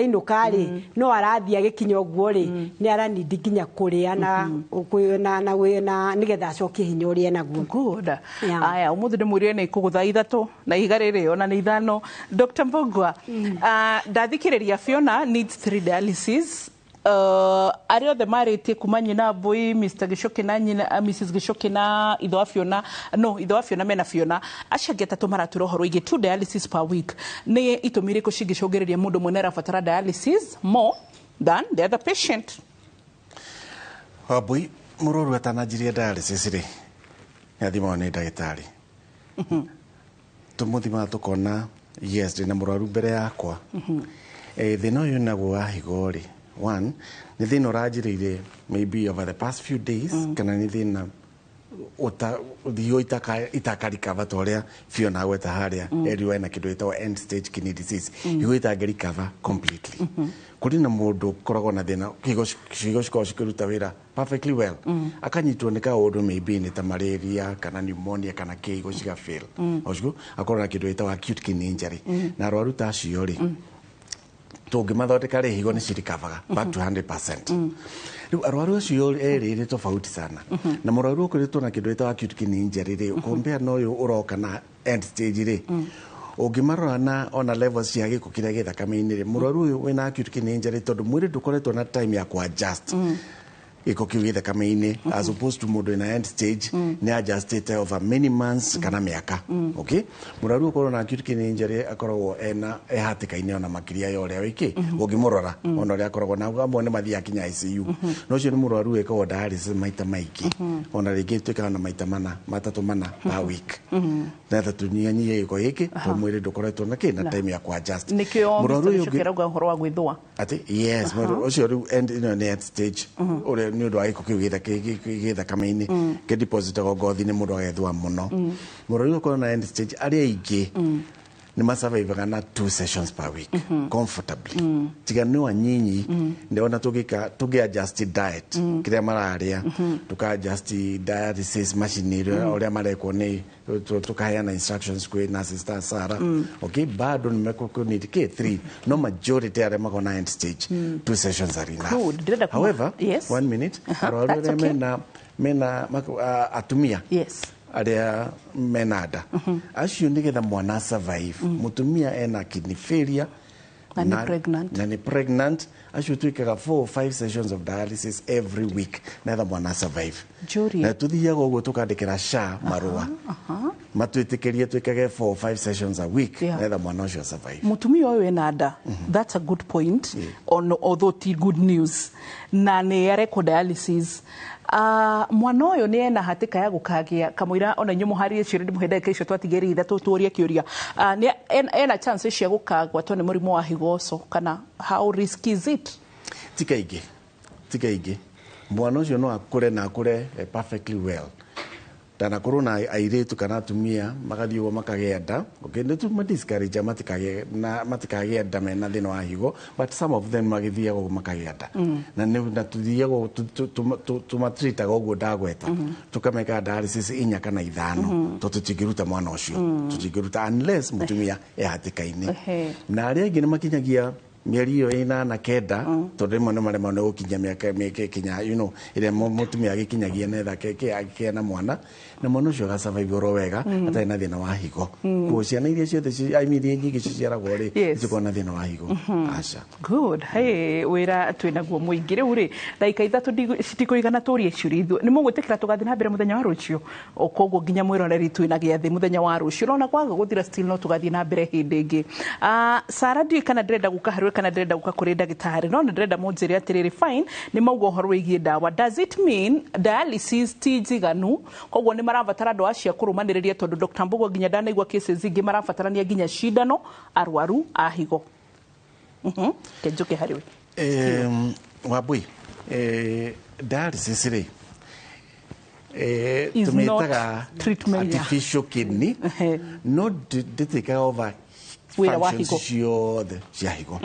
[SPEAKER 4] inuka rĩ no arathiĩ agĩkinya ũguo rĩ nĩ aranindi nginya kũrĩa na nigetha acokie hinya ũrĩa naguo good aya ũmũthĩ ndĩmwĩrire nĩ ikũgũtha ithatũ na iga rĩrĩ ona nĩ ithano Dr. Mbogwa ndathikĩrĩria Fiona needs 3 dialysis arĩa othe marĩtie kuma nyina mbui Mr. Gicoki na nyina Mrs. Gicoki na ithe wa Fiona mena Fiona acio angĩ atatũ maratwĩra ũhoro wĩgiĩ 2 dialysis per week nĩ itũmi irĩkũ cingĩcũngĩrĩria mũndũ ũmwe nĩ arabatara dialysis more than the other patient
[SPEAKER 2] Wambui mũrwaru atananjirie dialysis rĩ nĩathimagwo nĩ ndagĩtarĩ tũmũthimaga tũkona yes ndĩna mũrwaru mbere yakwa thĩna ũyũ nagwo wa higo rĩ one nĩ thĩna ũranjĩrĩire maybe over the past few days kana nĩ thĩna thiũ itakarikava ta ũrĩa Fiona agweta harĩa eriwa ena kĩndũ gĩtagwo end stage kidney disease higo itangĩrikava completely kũrĩ na mũndũ ũkoragwo na thĩna higo cikoragwo cikĩruta wĩra perfectly well akanyitwo nĩ kaũndũ maybe nĩ ta malaria kana pneumonia kana kĩhigo cigafail ũguo akorwo na kĩndũ gĩtagwo acute kidney injury na arwaru ta acio rĩ tũngĩmathondeka rĩ higo nĩ cirikavaga back to 100%. Rĩu arwaru acio erĩ nĩ tofauti sana na mũrwaru ũkũrĩtwo na kĩndũ gĩtagwo acute kidney injury rĩ compare na ũyũ ũroka na end stage rĩ ũngĩmarora na ona levels cia gĩko kĩrĩa gĩ thakame-inĩ rĩ mũrwaru ũyũ wĩna acute kidney injury tondũ mwĩrĩ ndũkoretwo na time ya kũ-adjust gĩko kĩu gĩ thakame-inĩ as opposed to mũndũ ĩna end stage nĩ adjustĩte over many months kana mĩaka okay mũrwaru ũkorwo na acute kidney injury akoragwo ehatĩka-inĩ ona makĩria ya ũrĩa wĩkĩ ũngĩmũrora ona ũrĩa akoragwo na amwe nĩ mathiaga kinya ICU no ũcio nĩ mũrwaru wĩkagwo dialysis maita maingĩ ona rĩngĩ tuĩkaga na maita matatũ mana per week netha tũnyihanyihie gĩko gĩkĩ tondũ mwĩrĩ ndũkoretwo na time ya kũ-adjust
[SPEAKER 4] mũrwaru ũyũ ũngĩ ũhoro wa gwĩthũa
[SPEAKER 2] atĩ yes ũcio rĩu nĩ end stage ũrĩa nĩ ũndũ wa gĩko kĩu gĩ thakame-inĩ kĩdepositagwo ngothi-inĩ mũndũ agethũa mũno mũrwaru ũkorwo na end stage arĩa aingĩ ni masurvive kana 2 sessions per week comfortably tiga ni wanyinyi ndiona tuge adjust diet kile mararia tuka adjust dialysis machine oria mareko ni tukahayana instructions kwa na sister Sara okay bado nimeko need K3 no majority ya makona end stage 2 sessions are enough. However, 1 minute mena atumia aria menada acio nigetha mwana survive mutumia ena kidney failure na ni pregnant acio tuikaga 4 or 5 sessions of dialysis every week netha mwana survive na tuthiaga uguo tukandikira SHA marua matwitikirie twikage 4 or 5 sessions a week netha mwana ucio survive.
[SPEAKER 4] Mutumia uyu ena nda that's a good point although ti good news na ni areko dialysis mwana uyu ni ena hatika ya gukagia kamwira ona nyu muharie cire ndi muhenda kesho twatigeri ithatu tuorie kiuria ni ena chance cia gukagwa to ni murimu wa higoco kana how risky is it? Tikaige mwana ucio no akure na akure perfectly well dana corona airetu kana tumia magathio makagenda okay ndu discourage matikagenda mena thina wa higo but some of them magithia go makagenda na ne tuthia go tumatreata go ndagweta tukameka dialysis inya kana ithano tutingiruta mwana ucio tutingiruta unless mutumia hatikaini na aria ngi makinyagia mieri yo ina na kenda tondu mo marema no gukinya miaka kinya ile mutumia agikinyagia netha keke na mwana na mwana ucio ga survive ro wega atai na thina wa higo ko ciana iria ciothe aimirie nyingi ciciaragwo ri cikona thina wa higo aca good hey wira twina guo muingi riu ri daika ithatu citikuigana turie ciurithu ni mugwitikira tugathi na mbere muthenya wa rucio okoguo nginya mwiroreri twina giathi muthenya wa rucio rona kwaga guthira still no tugathi na mbere hindi ingi Sara ndi kana ndrenda gukaharwe kana ndrenda guka kuri ndagitari no ndrenda munjiri atiriri fine ni maugo horo wigie dawa does it mean dialysis ti njiganu koguo ni marabatara ndo acia kurumaniriria tondu Dr. Mbogo nginya ndanaigwa cases zingi marabatarania nginya shindano arwaru a higo kenjuke hariwe
[SPEAKER 2] wabui dialysis ri tumetaga artificial kidney no deteka over functions ciothe cia higo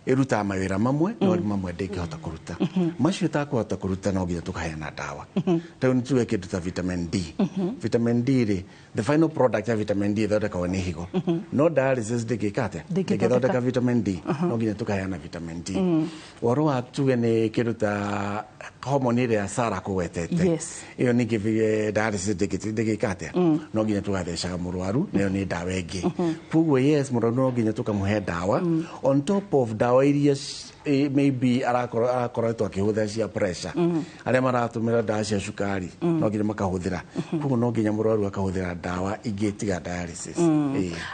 [SPEAKER 2] iruta mawira mamwe no mamwe ndingihota kuruta macio takuhota kuruta no nginya tukahena dawa tau ni tuwe kindu ta vitamin D vitamin D ri the final product ya vitamin D thondeka ni higo no dialysis ndingikate ndingithondeka vitamin D no nginya tukahena vitamin D woro wa tuwe ni kindu ta hormone ile ya Sara kuwetete iyo ni give dialysis ndingikate no nginya tugathecaga murwaru nayo ni dawa ingi kuguo yes murwaru no nginya tukamuhe dawa on top of dawa iria maybe arakoretwo akihuthira cia pressure aria maratumira dawa cia cukari no nginya makahuthira kuguo no nginya murwaru akahuthira dawa ingi tiga dialysis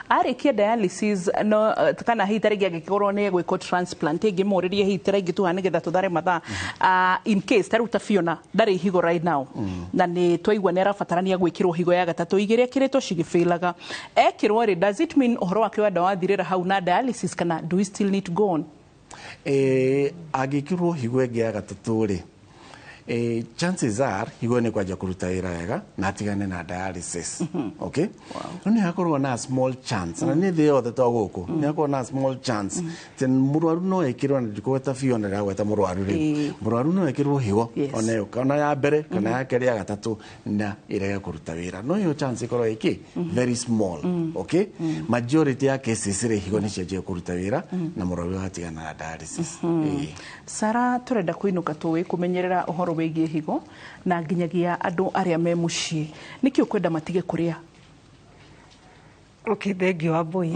[SPEAKER 4] arikia dialysis no kana hitari gigikorwo ni gwiko transplant ingi muririe hitari ingi tuhane getha tuthare matha in case taruta Fiona ndari higo right now na ni twaigwa ni arabatarania gwikirwo higo ya gatatu igire akiritwo cigifailaga ekirwo ri does it mean uhoro wake wa dawa thirira hau na dialysis kana do we still need to go on agikirwo higo ege ya gatatu ri chances are higo ni kwaja kuruta wira wega na tigane na dialysis okay ni hakorwo na small chance na ni thio the toguku ni hakorwo na small chance ten murwaru no ekirwo na dikota Fiona ra gweta murwaru ri murwaru no ekirwo higo ona kana ya mbere kana ya keri ya gatatu na irega kuruta wira no yo chance ikoro iki very small okay majority ya cases ri higo ni cia kuruta wira na murwaru hatigana na dialysis Sara turenda kuinuka tuwe kumenyerera uhoro wigie higo na nginyagia andu aria me mucii niki ukwenda matige kuria
[SPEAKER 6] okay thank you Aboy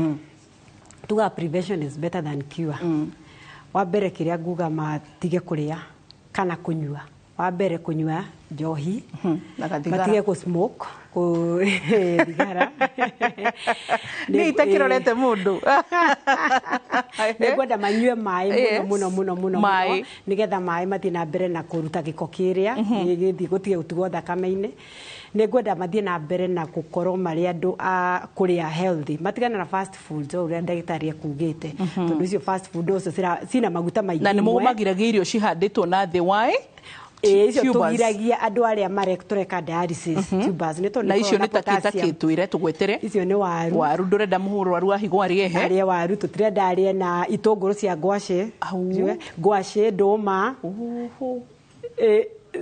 [SPEAKER 6] tuga prevention is better than cure wa mbere kiria nguga matige kuria kana kunyua wa mbere kunyua njohi matige ku smoke ku thigara
[SPEAKER 4] ni itakirorete mundu
[SPEAKER 6] nigwenda manyue mai muno nigetha mai mathie na mbere na kuruta giko kiria githi gutige utugo thakame-ini nigwenda mathie na mbere na gukorwo mari andu a kuria healthy matigana na fast food uria ndagitari akugite tondu icio fast food ocio cina maguta maingi
[SPEAKER 4] na ni mugumagiragia irio cihanditwo na thi why
[SPEAKER 6] icio tugiragia andu aria marektoreka dialysis tubers ni to
[SPEAKER 4] na icio ni takita kitwire tugwetere
[SPEAKER 6] icio ni
[SPEAKER 4] waru ndurenda muhuru wa higo ari ehe
[SPEAKER 6] ari waru tutirenda ari na itunguru cia ngwacĩ ndũma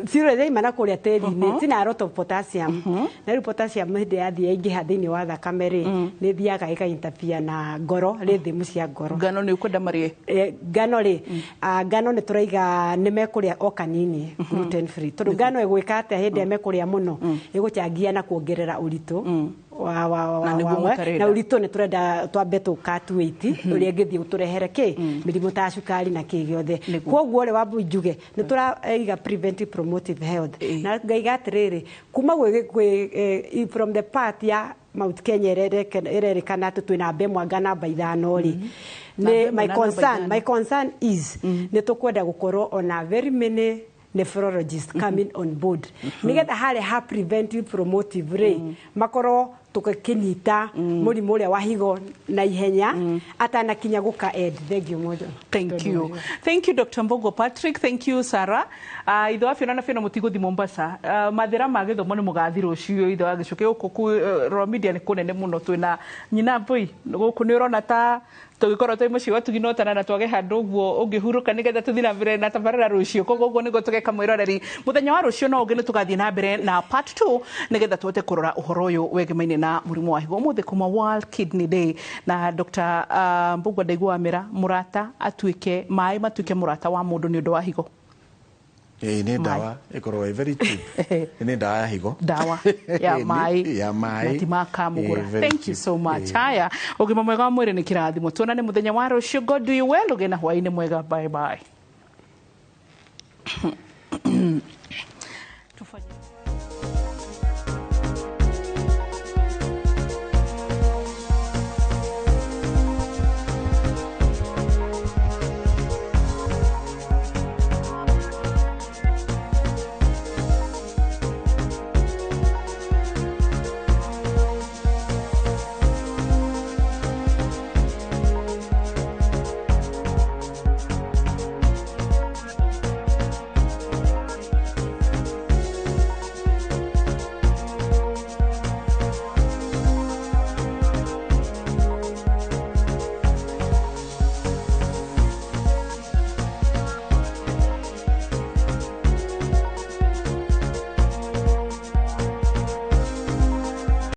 [SPEAKER 6] Zero they mana kuria teri-ini tina a lot of potassium na ri potassium hindi yathie ingiha thiini wa thakame ri ni thiaga ikainterfere na ngoro rhythm cia ngoro
[SPEAKER 4] ngano ni ukwenda marie
[SPEAKER 6] ngano ni turaiga ni mekuria o kanini gluten free tondu ngano igwika atia hindi mekuria muno iguchangia na kuongerera uritu na uritu ni turenda twambe tu cut weight uria ngithie uturehere mirimu ta cukari na kigiothe koguo ri wambu njuge ni turaiga preventive promotive health na ngaiga atiriri kuma from the part ya Mount Kenya irerikana ati twina mbemwa ngana baithano ri my concern is ni tukwenda gukorwo on a very many nephrologists coming on board nigetha hare ha preventive promotive ray makoro tukinyita murimu uria wa higo na ihenya atana kinya guka end.
[SPEAKER 4] Thank you Dr. Mbogo Patrick, thank you Sarah. Itho afyo na fena mutigo Mombasa mathira ma githomo ni mugathi rucio itho agicoke guku ro media ni kunene muno twina nyina mbui guku ni urona ta tugikorwo twi muci wa tuginotana na twage handu guo ungihuruka nigetha tuthina mbere na tabarira rucio koguo nigo tugeka mwiroreri muthenya wa rucio no ungine tugathie na mbere na part 2 nigetha tuote kurora uhoro uyu wegemaine na murimu wa higo muthe kuma World Kidney Day na Dr. Mbugua ndaigua mira murata atuike mai matuike murata wa mundu ni undu wa higo
[SPEAKER 2] ni dawa ikorwo very cheap ni dawa ya higo
[SPEAKER 4] dawa ya mai natimaka mugura. Thank you so much. Haya ugima mwega wa mwiri ni kirathimo tuonane muthenya wa rucio. God do you well ugena hwaini mwega. Bye bye.